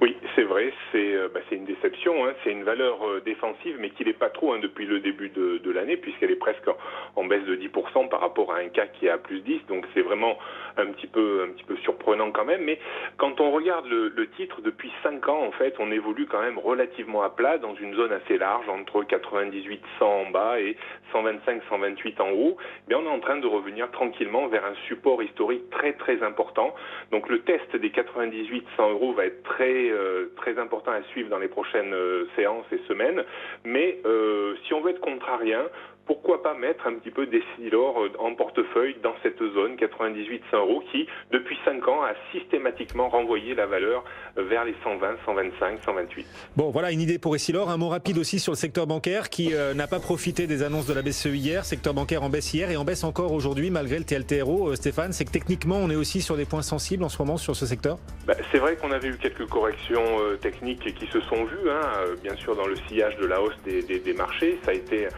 Oui, c'est vrai, c'est une déception, c'est une valeur défensive, mais qui n'est pas trop depuis le début de l'année, puisqu'elle est presque en baisse de 10% par rapport à un CAC qui est à plus 10, donc c'est vraiment un petit peu surprenant quand même. Mais quand on regarde le titre, depuis 5 ans, en fait, on évolue quand même relativement à plat dans une zone assez large, entre 98-100 en bas et 125-128 en haut. Mais on est en train de revenir tranquillement vers un support historique très très important. Donc le test des 98-100 € va être très important à suivre dans les prochaines séances et semaines. Mais si on veut être contrarien, pourquoi pas mettre un petit peu d'Essilor en portefeuille dans cette zone 98-100 € qui, depuis 5 ans, a systématiquement renvoyé la valeur vers les 120, 125, 128. Bon, voilà une idée pour Essilor. Un mot rapide aussi sur le secteur bancaire qui n'a pas profité des annonces de la BCE hier. Secteur bancaire en baisse hier et en baisse encore aujourd'hui malgré le TLTRO. Stéphane, c'est que techniquement, on est aussi sur des points sensibles en ce moment sur ce secteur? C'est vrai qu'on avait eu quelques corrections techniques qui se sont vues, bien sûr dans le sillage de la hausse des marchés. Ça a été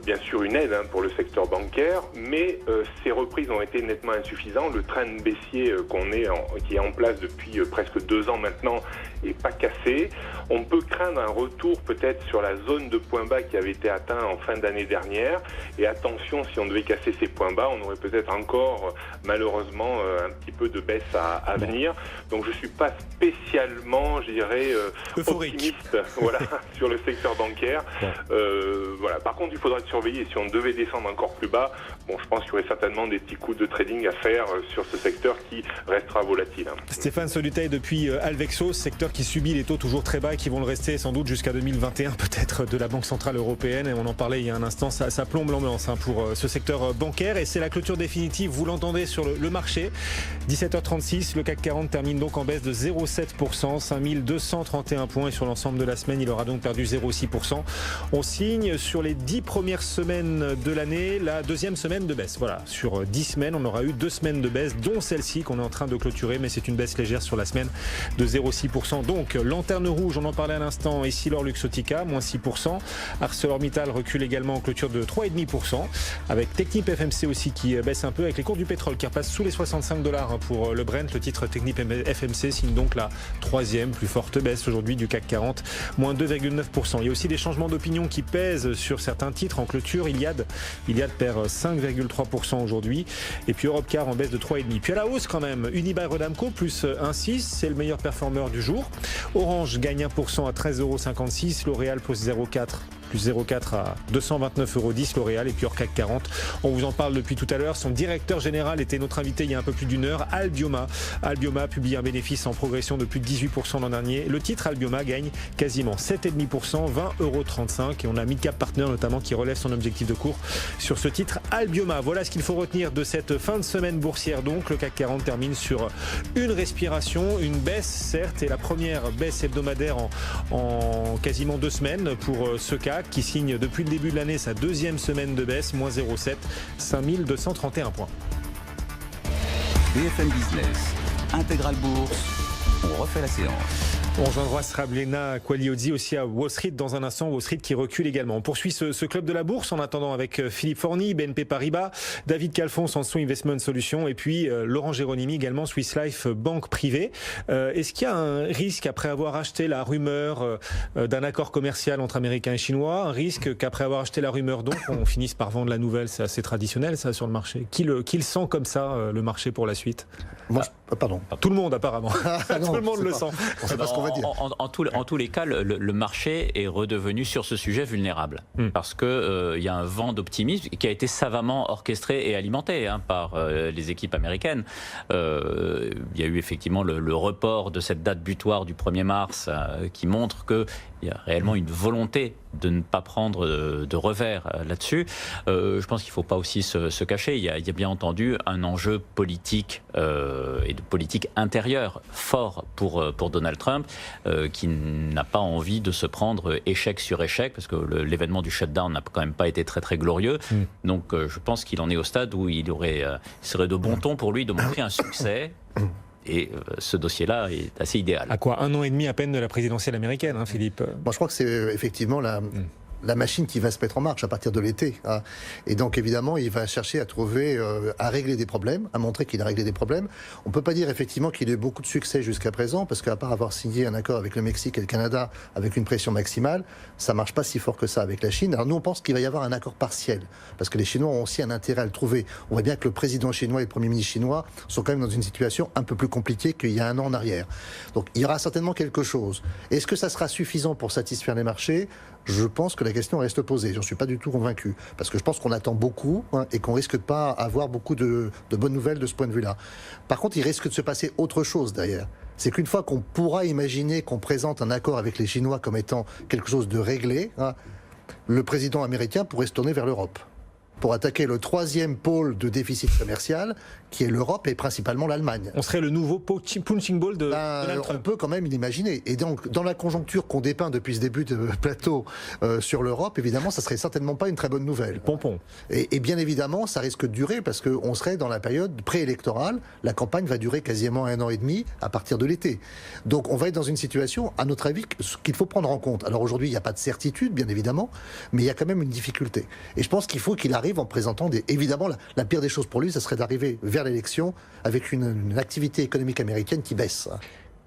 bien sûr une aide pour le secteur bancaire, mais ces reprises ont été nettement insuffisantes. Le train baissier qui est en place depuis presque 2 ans maintenant n'est pas cassé. On peut craindre un retour peut-être sur la zone de points bas qui avait été atteint en fin d'année dernière. Et attention, si on devait casser ces points bas, on aurait peut-être encore malheureusement un petit peu de baisse à venir. Donc je suis pas spécialement, je dirais, optimiste sur le secteur bancaire. Voilà. Par contre, il faudra le surveiller. Si on devait descendre encore plus bas, bon, je pense qu'il y aurait certainement des petits coups de trading à faire sur ce secteur qui restera volatile. Stéphane Soluteil depuis Alvexo, secteur qui subit les taux toujours très bas et qui vont le rester sans doute jusqu'à 2021 peut-être de la Banque Centrale Européenne. Et on en parlait il y a un instant, ça plombe l'ambiance pour ce secteur bancaire. Et c'est la clôture définitive, vous l'entendez, sur le marché. 17h36, le CAC 40 termine donc en baisse de 0,7%, 5231 points. Et sur l'ensemble de la semaine, il aura donc perdu 0,6%. On signe sur les 10 premières semaines de l'année la deuxième semaine de baisse. Voilà, sur 10 semaines, on aura eu 2 semaines de baisse, dont celle-ci qu'on est en train de clôturer, mais c'est une baisse légère sur la semaine de 0,6%. Donc, lanterne rouge, on en parlait à l'instant, Essilor-Luxottica, moins 6%. ArcelorMittal recule également en clôture de 3,5%, avec Technip FMC aussi qui baisse un peu, avec les cours du pétrole qui repassent sous les $65 pour le Brent. Le titre Technip FMC signe donc la troisième plus forte baisse aujourd'hui du CAC 40, moins 2,9%. Il y a aussi des changements d'opinion qui pèsent sur certains titres en clôture. Iliad perd 5,3% aujourd'hui. Et puis Europcar en baisse de 3,5%. Puis à la hausse quand même, Unibail-Rodamco plus 1,6%, c'est le meilleur performeur du jour. Orange gagne 1% à 13,56 €. L'Oréal plus 0,4%. Plus 0,4 à 229,10 € L'Oréal. Et puis hors CAC 40, on vous en parle depuis tout à l'heure. Son directeur général était notre invité il y a un peu plus d'une heure, Albioma. Albioma publie un bénéfice en progression de plus de 18% l'an dernier. Le titre Albioma gagne quasiment 7,5%, 20,35 €. Et on a Midcap Partners notamment qui relève son objectif de cours sur ce titre Albioma. Voilà ce qu'il faut retenir de cette fin de semaine boursière. Donc le CAC 40 termine sur une respiration, une baisse certes, et la première baisse hebdomadaire en quasiment 2 semaines pour ce CAC, qui signe depuis le début de l'année sa deuxième semaine de baisse, moins 0,7, 5231 points. BFM Business, Intégral Bourse, on refait la séance. On rejoindra Srablena Qualiozzi aussi à Wall Street dans un instant. Wall Street qui recule également. On poursuit ce club de la bourse en attendant avec Philippe Forny, BNP Paribas, David Calfon, Sanson Investment Solutions, et puis Laurent Géronimi également, Swiss Life Banque Privée. Est-ce qu'il y a un risque, après avoir acheté la rumeur d'un accord commercial entre Américains et Chinois, un risque qu'après avoir acheté la rumeur donc on finisse par vendre la nouvelle? C'est assez traditionnel ça sur le marché. Qui le sent comme ça, le marché pour la suite? Moi, pardon. Tout le monde apparemment. Non, tout le monde le pas. sent. On sait pas ce qu'on va dire. En tous les cas, le marché est redevenu sur ce sujet vulnérable. Parce que y a un vent d'optimisme qui a été savamment orchestré et alimenté par les équipes américaines. Il y a eu effectivement le report de cette date butoir du 1er mars qui montre qu'il y a réellement une volonté de ne pas prendre de revers là-dessus. Je pense qu'il ne faut pas aussi se cacher. Il y a bien entendu un enjeu politique et de politique intérieure fort pour Donald Trump, qui n'a pas envie de se prendre échec sur échec, parce que l'événement du shutdown n'a quand même pas été très très glorieux. Donc je pense qu'il en est au stade où il serait de bon ton pour lui de montrer un succès. Et ce dossier-là est assez idéal. À quoi, 1 an et demi à peine de la présidentielle américaine, Philippe? Moi, je crois que c'est effectivement la machine qui va se mettre en marche à partir de l'été. Et donc, évidemment, il va chercher à trouver, à régler des problèmes, à montrer qu'il a réglé des problèmes. On ne peut pas dire effectivement qu'il a eu beaucoup de succès jusqu'à présent, parce qu'à part avoir signé un accord avec le Mexique et le Canada avec une pression maximale, ça ne marche pas si fort que ça avec la Chine. Alors nous, on pense qu'il va y avoir un accord partiel, parce que les Chinois ont aussi un intérêt à le trouver. On voit bien que le président chinois et le Premier ministre chinois sont quand même dans une situation un peu plus compliquée qu'il y a 1 an en arrière. Donc il y aura certainement quelque chose. Est-ce que ça sera suffisant pour satisfaire les marchés ? Je pense que la question reste posée. J'en suis pas du tout convaincu. Parce que je pense qu'on attend beaucoup et qu'on risque de pas avoir beaucoup de bonnes nouvelles de ce point de vue-là. Par contre, il risque de se passer autre chose derrière. C'est qu'une fois qu'on pourra imaginer qu'on présente un accord avec les Chinois comme étant quelque chose de réglé, le président américain pourrait se tourner vers l'Europe pour attaquer le 3e pôle de déficit commercial, qui est l'Europe et principalement l'Allemagne. On serait le nouveau punching ball de Donald Trump. On peut quand même l'imaginer. Et donc, dans la conjoncture qu'on dépeint depuis ce début de plateau sur l'Europe, évidemment, ça serait certainement pas une très bonne nouvelle. Pompon. Et bien évidemment, ça risque de durer parce qu'on serait dans la période préélectorale. La campagne va durer quasiment 1 an et demi à partir de l'été. Donc, on va être dans une situation, à notre avis, qu'il faut prendre en compte. Alors aujourd'hui, il n'y a pas de certitude, bien évidemment, mais il y a quand même une difficulté. Et je pense qu'il faut qu'il arrive en présentant évidemment, la pire des choses pour lui, ça serait d'arriver vers l'élection avec une activité économique américaine qui baisse.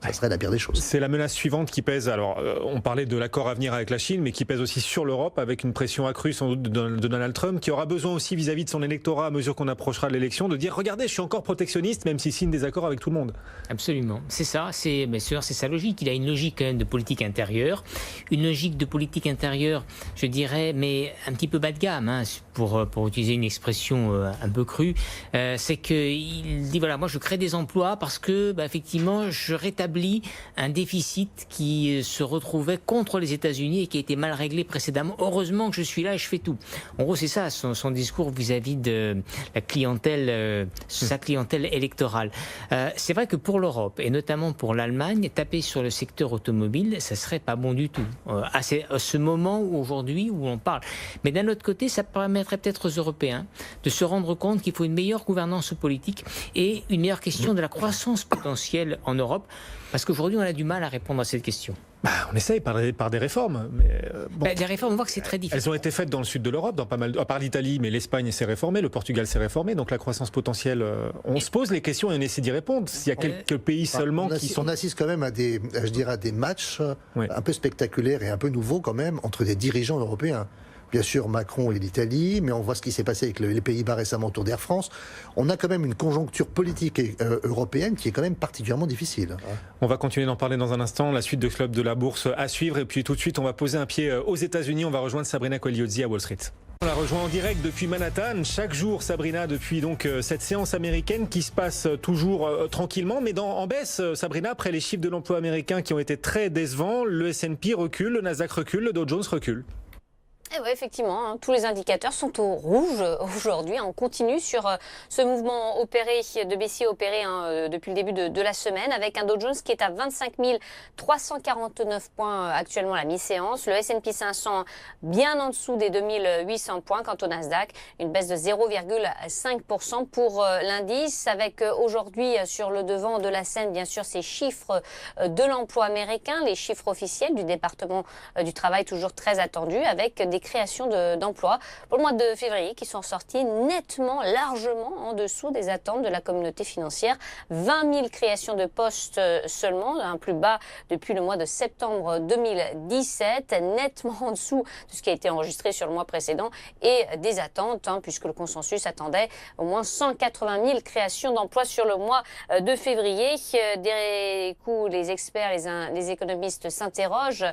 Ça serait la pire des choses. C'est la menace suivante qui pèse. Alors, on parlait de l'accord à venir avec la Chine, mais qui pèse aussi sur l'Europe, avec une pression accrue sans doute de Donald Trump, qui aura besoin aussi vis-à-vis de son électorat, à mesure qu'on approchera de l'élection, de dire « Regardez, je suis encore protectionniste, même s'il signe des accords avec tout le monde ». Absolument, c'est ça, c'est sa logique. Il a une logique quand même de politique intérieure, une logique de politique intérieure, je dirais, mais un petit peu bas de gamme, hein, pour utiliser une expression un peu crue. C'est qu'il dit voilà, moi je crée des emplois parce que effectivement je rétablis un déficit qui se retrouvait contre les États-Unis et qui a été mal réglé précédemment. Heureusement que je suis là et je fais tout. En gros, c'est ça son discours vis-à-vis de la clientèle, sa clientèle électorale. C'est vrai que pour l'Europe et notamment pour l'Allemagne, taper sur le secteur automobile, ça serait pas bon du tout. À ce moment où aujourd'hui où on parle. Mais d'un autre côté, ça permettrait peut-être aux Européens de se rendre compte qu'il faut une meilleure gouvernance politique et une meilleure question de la croissance potentielle en Europe. Parce qu'aujourd'hui, on a du mal à répondre à cette question. On essaye par des réformes. Mais des réformes, on voit que c'est très difficile. Elles ont été faites dans le sud de l'Europe, dans pas mal, à part l'Italie, mais l'Espagne s'est réformée, le Portugal s'est réformé, donc la croissance potentielle, on se pose les questions et on essaie d'y répondre. S'il y a quelques pays seulement qui sont... On assiste quand même à des matchs un peu spectaculaires et un peu nouveaux quand même entre des dirigeants européens. Bien sûr, Macron et l'Italie, mais on voit ce qui s'est passé avec les Pays-Bas récemment autour d'Air France. On a quand même une conjoncture politique européenne qui est quand même particulièrement difficile. On va continuer d'en parler dans un instant. La suite de Club de la Bourse à suivre. Et puis tout de suite, on va poser un pied aux États-Unis. On va rejoindre Sabrina Quagliozzi à Wall Street. On la rejoint en direct depuis Manhattan. Chaque jour, Sabrina, depuis donc cette séance américaine qui se passe toujours tranquillement, mais en baisse. Sabrina, après les chiffres de l'emploi américain qui ont été très décevants, le S&P recule, le Nasdaq recule, le Dow Jones recule. Et oui, effectivement, tous les indicateurs sont au rouge aujourd'hui. On continue sur ce mouvement de baissier opéré depuis le début de la semaine, avec un Dow Jones qui est à 25 349 points actuellement à la mi-séance. Le S&P 500 bien en dessous des 2800 points. Quant au Nasdaq, une baisse de 0,5% pour l'indice, avec aujourd'hui sur le devant de la scène, bien sûr, ces chiffres de l'emploi américain, les chiffres officiels du département du travail, toujours très attendus, avec des créations d'emplois pour le mois de février qui sont sortis nettement, largement en dessous des attentes de la communauté financière. 20 000 créations de postes seulement, un plus bas depuis le mois de septembre 2017, nettement en dessous de ce qui a été enregistré sur le mois précédent et des attentes, puisque le consensus attendait au moins 180 000 créations d'emplois sur le mois de février. Des coups, les experts, les économistes s'interrogent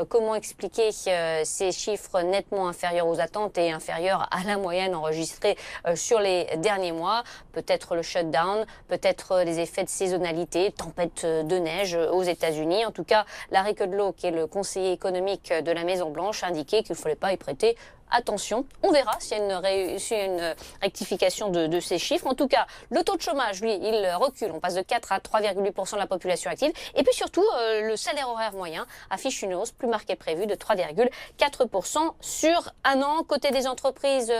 comment expliquer ces chiffres nettement inférieurs aux attentes et inférieurs à la moyenne enregistrée sur les derniers mois. Peut-être le shutdown, peut-être les effets de saisonnalité, tempête de neige aux États-Unis. En tout cas, Larry Kudlow, qui est le conseiller économique de la Maison-Blanche, a indiqué qu'il ne fallait pas y prêter attention. On verra s'il y a une rectification de ces chiffres. En tout cas, le taux de chômage, lui, il recule. On passe de 4 à 3,8% de la population active. Et puis surtout, le salaire horaire moyen affiche une hausse plus marquée prévue de 3,4% sur un an. Du côté des entreprises,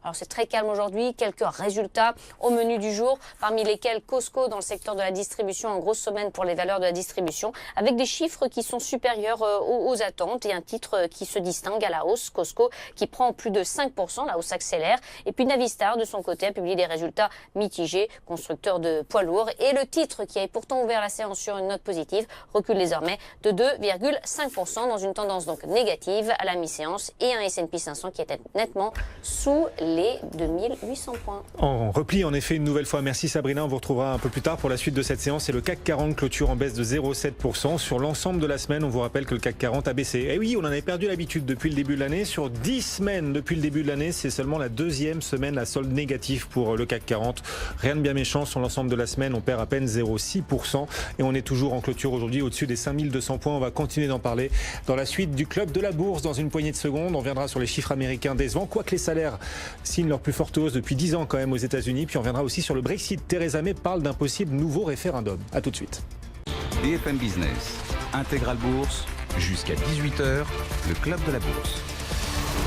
alors c'est très calme aujourd'hui. Quelques résultats au menu du jour, parmi lesquels Costco dans le secteur de la distribution, en grosse semaine pour les valeurs de la distribution, avec des chiffres qui sont supérieurs aux attentes et un titre qui se distingue à la hausse. Costco qui prend plus de 5%, la hausse s'accélère. Et puis Navistar, de son côté, a publié des résultats mitigés, constructeur de poids lourds. Et le titre, qui avait pourtant ouvert la séance sur une note positive, recule désormais de 2,5% dans une tendance donc négative à la mi-séance et un S&P 500 qui était nettement sous les 2800 points. En repli, en effet, une nouvelle fois. Merci Sabrina, on vous retrouvera un peu plus tard pour la suite de cette séance. Et le CAC 40 clôture en baisse de 0,7%. Sur l'ensemble de la semaine, on vous rappelle que le CAC 40 a baissé. Et oui, on en avait perdu l'habitude depuis le début de l'année. Sur 10 semaines depuis le début de l'année, c'est seulement la deuxième semaine à solde négatif pour le CAC 40. Rien de bien méchant, sur l'ensemble de la semaine, on perd à peine 0,6% et on est toujours en clôture aujourd'hui au-dessus des 5200 points. On va continuer d'en parler dans la suite du Club de la Bourse dans une poignée de secondes. On reviendra sur les chiffres américains décevants, quoique les salaires signent leur plus forte hausse depuis 10 ans quand même aux États-Unis. Puis on reviendra aussi sur le Brexit. Theresa May parle d'un possible nouveau référendum. À tout de suite. BFM Business, Intégral Bourse, jusqu'à 18h, le Club de la Bourse.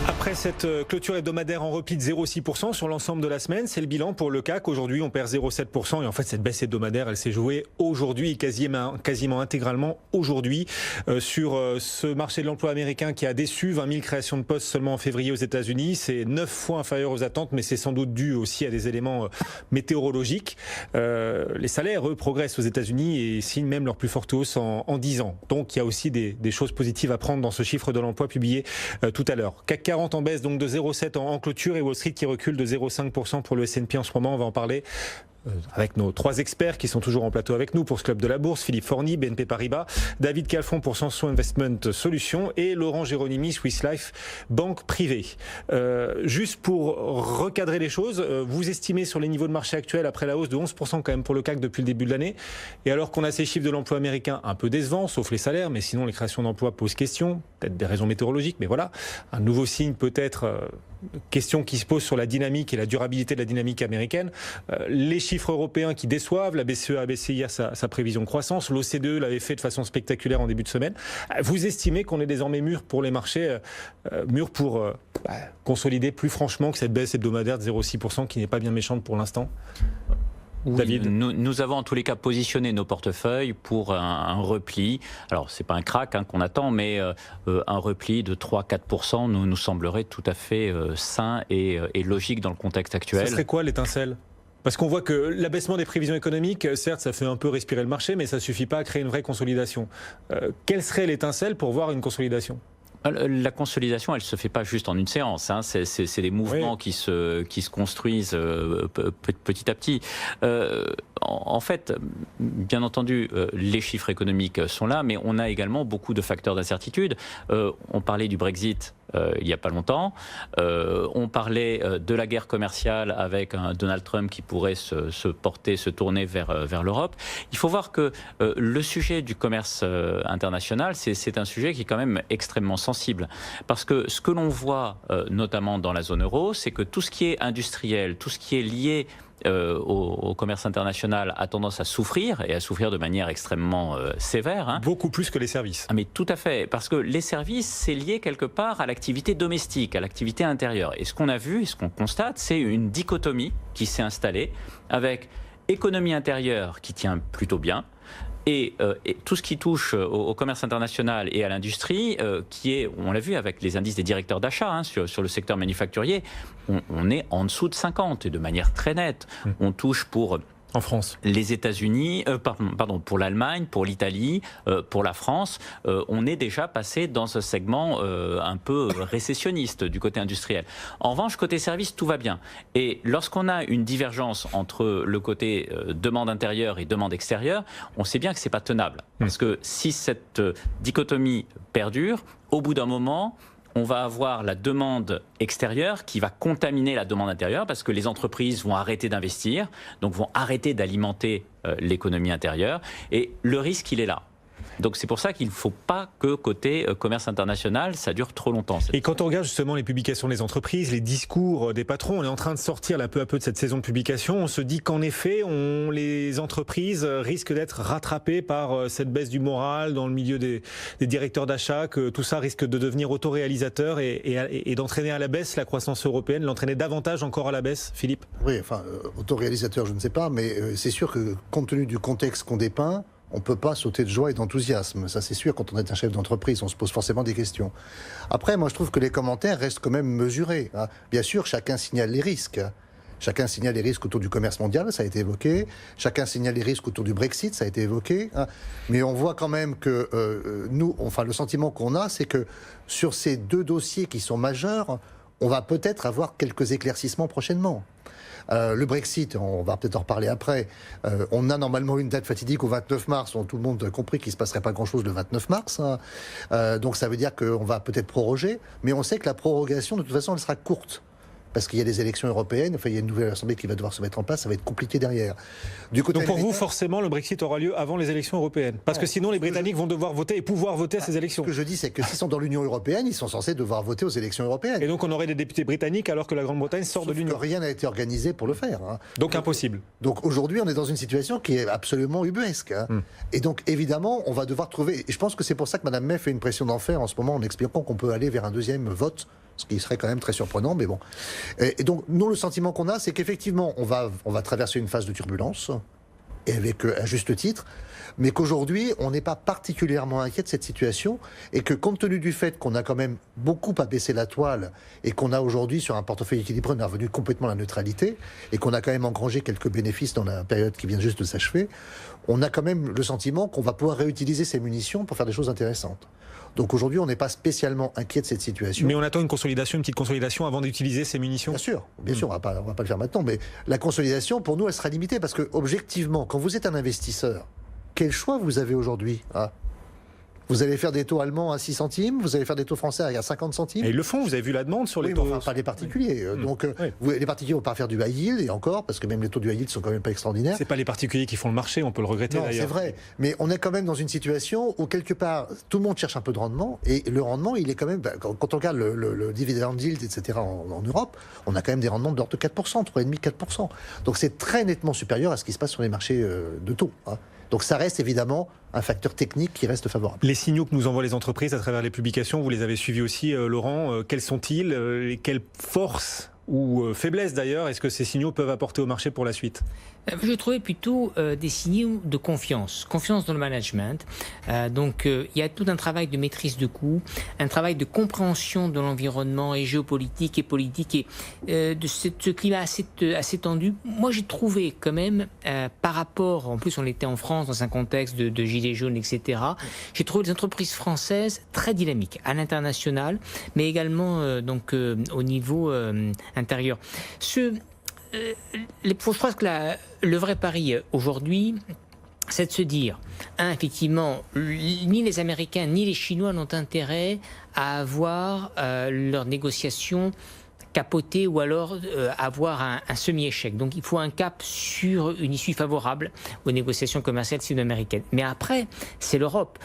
Après cette clôture hebdomadaire en repli de 0,6% sur l'ensemble de la semaine, c'est le bilan pour le CAC. Aujourd'hui, on perd 0,7%. Et en fait, cette baisse hebdomadaire, elle s'est jouée aujourd'hui et quasiment intégralement aujourd'hui sur ce marché de l'emploi américain qui a déçu. 20 000 créations de postes seulement en février aux États-Unis. C'est 9 fois inférieur aux attentes, mais c'est sans doute dû aussi à des éléments météorologiques. Les salaires, eux, progressent aux États-Unis et signent même leur plus forte hausse en 10 ans. Donc, il y a aussi des choses positives à prendre dans ce chiffre de l'emploi publié tout à l'heure. CAC 40 en baisse donc de 0,7 en clôture et Wall Street qui recule de 0,5% pour le S&P en ce moment. On va en parler avec nos 3 experts qui sont toujours en plateau avec nous pour ce club de la bourse. Philippe Forny, BNP Paribas, David Calfon pour Sanson Investment Solutions et Laurent Géronymi, Swiss Life, banque privée. Juste pour recadrer les choses, vous estimez sur les niveaux de marché actuels après la hausse de 11% quand même pour le CAC depuis le début de l'année, et alors qu'on a ces chiffres de l'emploi américain un peu décevants, sauf les salaires, mais sinon les créations d'emplois posent question, peut-être des raisons météorologiques, mais voilà, un nouveau signe peut-être... question qui se pose sur la dynamique et la durabilité de la dynamique américaine. Les chiffres européens qui déçoivent, la BCE a baissé hier sa prévision de croissance, l'OCDE l'avait fait de façon spectaculaire en début de semaine. Vous estimez qu'on est désormais mûr pour les marchés, mûr pour consolider plus franchement que cette baisse hebdomadaire de 0,6% qui n'est pas bien méchante pour l'instant ? Oui, David. Nous avons en tous les cas positionné nos portefeuilles pour un repli. Alors, c'est pas un crack qu'on attend, mais un repli de 3-4% nous semblerait tout à fait sain et logique dans le contexte actuel. Ça serait quoi l'étincelle ? Parce qu'on voit que l'abaissement des prévisions économiques, certes, ça fait un peu respirer le marché, mais ça ne suffit pas à créer une vraie consolidation. Quelle serait l'étincelle pour voir une consolidation ? La consolidation, elle se fait pas juste en une séance. C'est des mouvements qui se construisent petit à petit. En fait, bien entendu, les chiffres économiques sont là, mais on a également beaucoup de facteurs d'incertitude. On parlait du Brexit il n'y a pas longtemps. On parlait de la guerre commerciale avec un Donald Trump qui pourrait se tourner vers l'Europe. Il faut voir que le sujet du commerce international, c'est un sujet qui est quand même extrêmement sensible. Parce que ce que l'on voit, notamment dans la zone euro, c'est que tout ce qui est industriel, tout ce qui est lié au commerce international a tendance à souffrir, et à souffrir de manière extrêmement sévère. Beaucoup plus que les services. Mais tout à fait, parce que les services, c'est lié quelque part à l'activité domestique, à l'activité intérieure. Et ce qu'on a vu, et ce qu'on constate, c'est une dichotomie qui s'est installée avec économie intérieure qui tient plutôt bien, et tout ce qui touche au commerce international et à l'industrie, qui est, on l'a vu avec les indices des directeurs d'achat sur le secteur manufacturier, on est en dessous de 50 et de manière très nette. On touche pour... En France. Les États-Unis, pour l'Allemagne, pour l'Italie, pour la France, on est déjà passé dans ce segment un peu récessionniste du côté industriel. En revanche, côté service, tout va bien. Et lorsqu'on a une divergence entre le côté demande intérieure et demande extérieure, on sait bien que c'est pas tenable. Parce que si cette dichotomie perdure, au bout d'un moment, on va avoir la demande extérieure qui va contaminer la demande intérieure parce que les entreprises vont arrêter d'investir, donc vont arrêter d'alimenter l'économie intérieure. Et le risque, il est là. Donc c'est pour ça qu'il ne faut pas que côté commerce international, ça dure trop longtemps. Et quand on regarde justement les publications des entreprises, les discours des patrons, on est en train de sortir là peu à peu de cette saison de publication, on se dit qu'en effet, les entreprises risquent d'être rattrapées par cette baisse du moral dans le milieu des directeurs d'achat, que tout ça risque de devenir autoréalisateur et d'entraîner à la baisse la croissance européenne, l'entraîner davantage encore à la baisse, Philippe ? Oui, enfin, autoréalisateur, je ne sais pas, mais c'est sûr que compte tenu du contexte qu'on dépeint, on ne peut pas sauter de joie et d'enthousiasme. Ça, c'est sûr, quand on est un chef d'entreprise, on se pose forcément des questions. Après, moi, je trouve que les commentaires restent quand même mesurés. Bien sûr, chacun signale les risques. Chacun signale les risques autour du commerce mondial, ça a été évoqué. Chacun signale les risques autour du Brexit, ça a été évoqué. Mais on voit quand même que le sentiment qu'on a, c'est que sur ces 2 dossiers qui sont majeurs, on va peut-être avoir quelques éclaircissements prochainement. Le Brexit, on va peut-être en reparler après, on a normalement une date fatidique au 29 mars, dont tout le monde a compris qu'il ne se passerait pas grand-chose le 29 mars. Donc ça veut dire qu'on va peut-être proroger, mais on sait que la prorogation, de toute façon, elle sera courte. Parce qu'il y a des élections européennes, il y a une nouvelle assemblée qui va devoir se mettre en place, ça va être compliqué derrière. Donc pour vous, forcément, le Brexit aura lieu avant les élections européennes. Parce que sinon, les Britanniques vont devoir voter et pouvoir voter à ces élections. Ce que je dis, c'est que s'ils sont dans l'Union européenne, ils sont censés devoir voter aux élections européennes. Et donc on aurait des députés britanniques alors que la Grande-Bretagne sort de l'Union. Rien n'a été organisé pour le faire. Donc impossible. Donc aujourd'hui, on est dans une situation qui est absolument ubuesque. Et donc évidemment, on va devoir trouver... Et je pense que c'est pour ça que Mme May fait une pression d'enfer en ce moment en expliquant qu'on peut aller vers un deuxième vote ce qui serait quand même très surprenant, mais bon. Et donc, nous, le sentiment qu'on a, c'est qu'effectivement, on va traverser une phase de turbulence, et avec à juste titre, mais qu'aujourd'hui, on n'est pas particulièrement inquiet de cette situation, et que compte tenu du fait qu'on a quand même beaucoup abaissé la toile, et qu'on a aujourd'hui, sur un portefeuille équilibré, on est revenu complètement à la neutralité, et qu'on a quand même engrangé quelques bénéfices dans la période qui vient juste de s'achever, on a quand même le sentiment qu'on va pouvoir réutiliser ces munitions pour faire des choses intéressantes. Donc aujourd'hui, on n'est pas spécialement inquiet de cette situation. Mais on attend une petite consolidation avant d'utiliser ces munitions. Bien sûr, on va pas le faire maintenant, mais la consolidation, pour nous, elle sera limitée, parce que objectivement, quand vous êtes un investisseur, quel choix vous avez aujourd'hui, hein ? Vous allez faire des taux allemands à 6 centimes, vous allez faire des taux français à 50 centimes. Et ils le font, vous avez vu la demande sur les oui, taux. Enfin, pas les particuliers. Donc, les particuliers vont pas faire du high yield, et encore, parce que même les taux du high yield sont quand même pas extraordinaires. C'est pas les particuliers qui font le marché, on peut le regretter d'ailleurs. C'est vrai, mais on est quand même dans une situation où quelque part, tout le monde cherche un peu de rendement, et le rendement, il est quand même, quand on regarde le dividend yield, etc. en Europe, on a quand même des rendements de l'ordre de 4%, 3,5%, 4%. Donc c'est très nettement supérieur à ce qui se passe sur les marchés de taux, hein. Donc ça reste évidemment un facteur technique qui reste favorable. Les signaux que nous envoient les entreprises à travers les publications, vous les avez suivis aussi, Laurent. Quels sont-ils et quelles forces ou faiblesses d'ailleurs est-ce que ces signaux peuvent apporter au marché pour la suite ? Je trouvais plutôt des signaux de confiance dans le management. Donc il y a tout un travail de maîtrise de coûts, un travail de compréhension de l'environnement et géopolitique et politique et de ce climat assez tendu. Moi j'ai trouvé quand même par rapport, en plus on était en France dans un contexte de gilets jaunes, etc. J'ai trouvé les entreprises françaises très dynamiques à l'international, mais également au niveau intérieur. Je crois que le vrai pari aujourd'hui, c'est de se dire, effectivement, ni les Américains ni les Chinois n'ont intérêt à avoir leurs négociations capotées ou alors avoir un semi-échec. Donc il faut un cap sur une issue favorable aux négociations commerciales sino-américaines. Mais après, c'est l'Europe.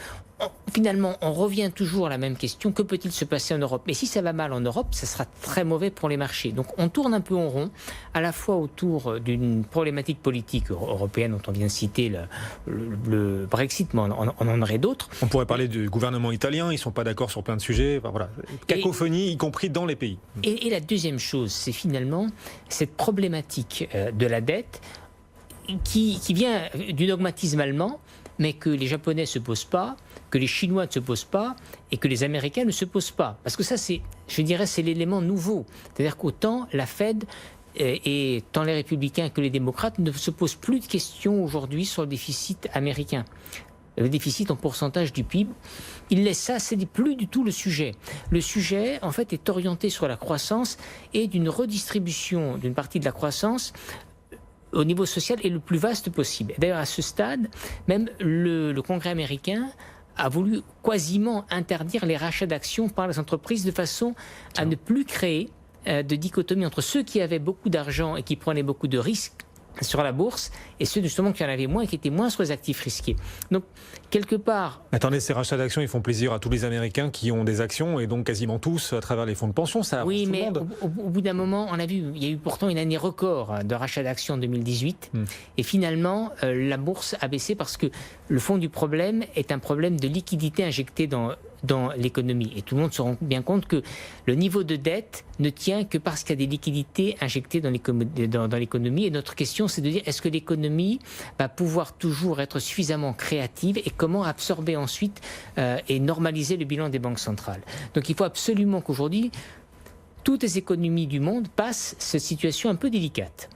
Finalement, on revient toujours à la même question, que peut-il se passer en Europe ? Mais si ça va mal en Europe, ça sera très mauvais pour les marchés. Donc on tourne un peu en rond, à la fois autour d'une problématique politique européenne dont on vient de citer le Brexit, mais on en aurait d'autres. On pourrait parler du gouvernement italien, ils ne sont pas d'accord sur plein de sujets. Enfin, voilà. Cacophonie, y compris dans les pays. Et la deuxième chose, c'est finalement cette problématique de la dette qui vient du dogmatisme allemand, mais que les Japonais ne se posent pas, que les Chinois ne se posent pas et que les Américains ne se posent pas. Parce que ça, c'est l'élément nouveau. C'est-à-dire qu'autant la Fed et tant les républicains que les démocrates ne se posent plus de questions aujourd'hui sur le déficit américain. Le déficit en pourcentage du PIB, il laisse ça, c'est plus du tout le sujet. Le sujet, en fait, est orienté sur la croissance et d'une redistribution d'une partie de la croissance au niveau social est le plus vaste possible. D'ailleurs, à ce stade, même le Congrès américain a voulu quasiment interdire les rachats d'actions par les entreprises de façon à ne plus créer de dichotomie entre ceux qui avaient beaucoup d'argent et qui prenaient beaucoup de risques sur la bourse et ceux justement qui en avaient moins et qui étaient moins sur les actifs risqués. Donc, quelque part... Attendez, ces rachats d'actions, ils font plaisir à tous les Américains qui ont des actions et donc quasiment tous à travers les fonds de pension, ça oui, tout mais le monde. Au bout d'un moment, on a vu, il y a eu pourtant une année record de rachats d'actions en 2018 et finalement, la bourse a baissé parce que le fond du problème est un problème de liquidité injectée dans l'économie. Et tout le monde se rend bien compte que le niveau de dette ne tient que parce qu'il y a des liquidités injectées dans l'économie. Et notre question, c'est de dire, est-ce que l'économie va pouvoir toujours être suffisamment créative et comment absorber ensuite et normaliser le bilan des banques centrales. Donc il faut absolument qu'aujourd'hui, toutes les économies du monde passent cette situation un peu délicate.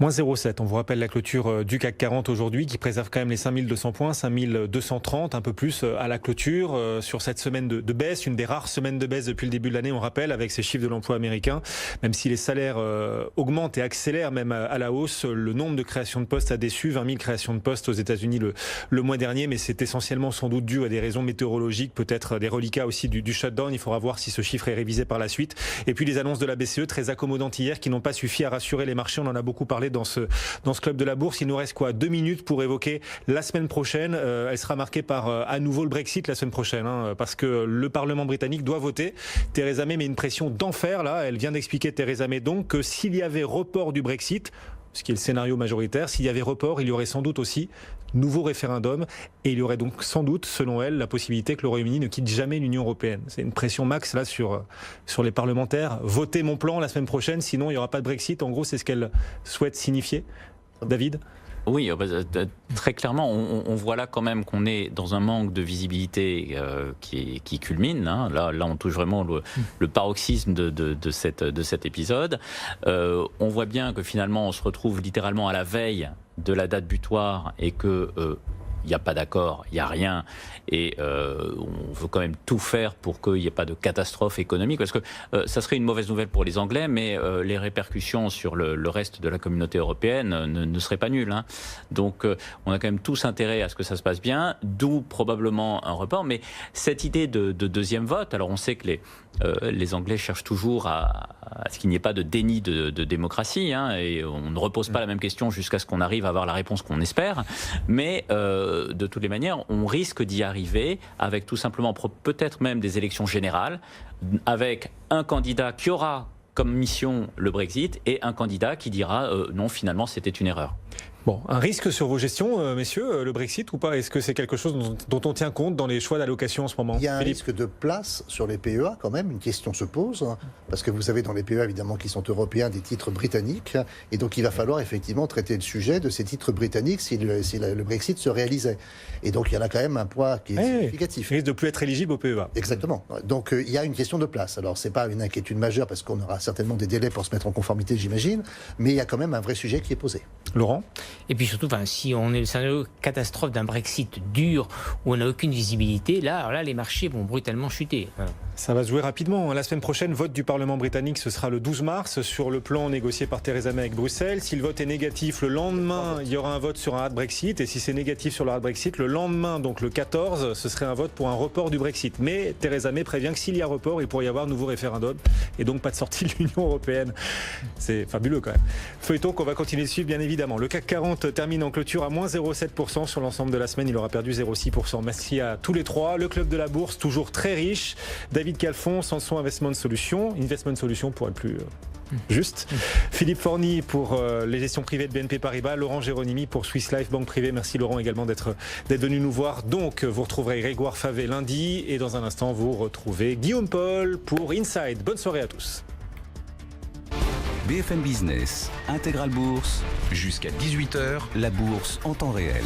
Moins 0,7, on vous rappelle la clôture du CAC 40 aujourd'hui qui préserve quand même les 5200 points, 5230, un peu plus à la clôture sur cette semaine de baisse, une des rares semaines de baisse depuis le début de l'année, on rappelle, avec ces chiffres de l'emploi américain. Même si les salaires augmentent et accélèrent même à la hausse, le nombre de créations de postes a déçu, 20 000 créations de postes aux États-Unis le mois dernier, mais c'est essentiellement sans doute dû à des raisons météorologiques, peut-être des reliquats aussi du shutdown. Il faudra voir si ce chiffre est révisé par la suite. Et puis les annonces de la BCE, très accommodantes hier, qui n'ont pas suffi à rassurer les marchés. On en a beaucoup parlé dans ce club de la bourse. Il nous reste 2 minutes pour évoquer la semaine prochaine. Elle sera marquée par à nouveau le Brexit la semaine prochaine, parce que le Parlement britannique doit voter. Theresa May met une pression d'enfer là. Elle vient d'expliquer, Theresa May, donc que s'il y avait report du Brexit, ce qui est le scénario majoritaire, s'il y avait report, il y aurait sans doute aussi nouveau référendum, et il y aurait donc sans doute, selon elle, la possibilité que le Royaume-Uni ne quitte jamais l'Union européenne. C'est une pression max là sur les parlementaires. Votez mon plan la semaine prochaine, sinon il n'y aura pas de Brexit. En gros, c'est ce qu'elle souhaite signifier. David ? Oui, très clairement, on voit là quand même qu'on est dans un manque de visibilité qui culmine. Hein. Là, on touche vraiment le paroxysme de cet épisode. On voit bien que finalement, on se retrouve littéralement à la veille de la date butoir et que il n'y a pas d'accord, il n'y a rien, et on veut quand même tout faire pour qu'il n'y ait pas de catastrophe économique, parce que ça serait une mauvaise nouvelle pour les Anglais, mais les répercussions sur le reste de la communauté européenne ne seraient pas nulles. Hein. Donc on a quand même tous intérêt à ce que ça se passe bien, d'où probablement un report, mais cette idée de deuxième vote, alors on sait que les Anglais cherchent toujours à ce qu'il n'y ait pas de déni de démocratie, hein, et on ne repose pas la même question jusqu'à ce qu'on arrive à avoir la réponse qu'on espère, mais de toutes les manières, on risque d'y arriver avec tout simplement peut-être même des élections générales, avec un candidat qui aura comme mission le Brexit et un candidat qui dira non, finalement c'était une erreur. Bon, un risque sur vos gestions, messieurs, le Brexit ou pas? Est-ce que c'est quelque chose dont on tient compte dans les choix d'allocation en ce moment? Il y a un risque de place sur les PEA quand même, une question se pose, parce que vous avez dans les PEA évidemment qui sont européens des titres britanniques, et donc il va falloir effectivement traiter le sujet de ces titres britanniques si le Brexit se réalisait. Et donc il y en a quand même un poids qui est significatif. Il risque de plus être éligible au PEA. Exactement. Donc il y a une question de place. Alors c'est pas une inquiétude majeure parce qu'on aura certainement des délais pour se mettre en conformité, j'imagine, mais il y a quand même un vrai sujet qui est posé. Laurent? Et puis surtout, si on est le scénario catastrophe d'un Brexit dur où on n'a aucune visibilité, alors là, les marchés vont brutalement chuter. Voilà. Ça va se jouer rapidement. La semaine prochaine, vote du Parlement britannique, ce sera le 12 mars sur le plan négocié par Theresa May avec Bruxelles. Si le vote est négatif, le lendemain, il y aura un vote sur un hard Brexit. Et si c'est négatif sur le hard Brexit, le lendemain, donc le 14, ce serait un vote pour un report du Brexit. Mais Theresa May prévient que s'il y a report, il pourrait y avoir nouveau référendum et donc pas de sortie de l'Union européenne. C'est fabuleux quand même. Feuilleton qu'on va continuer de suivre, bien évidemment. Le CAC 40 termine en clôture à moins 0,7% sur l'ensemble de la semaine. Il aura perdu 0,6%. Merci à tous les trois. Le club de la bourse, toujours très riche. David Calfon, Sanson Investment Solutions pour être plus juste. Philippe Forny pour les gestions privées de BNP Paribas. Laurent Géronimi pour Swiss Life, banque privée. Merci Laurent également d'être venu nous voir. Donc vous retrouverez Grégoire Favet lundi et dans un instant vous retrouvez Guillaume Paul pour Inside. Bonne soirée à tous. BFM Business, Intégral Bourse, jusqu'à 18h, la bourse en temps réel.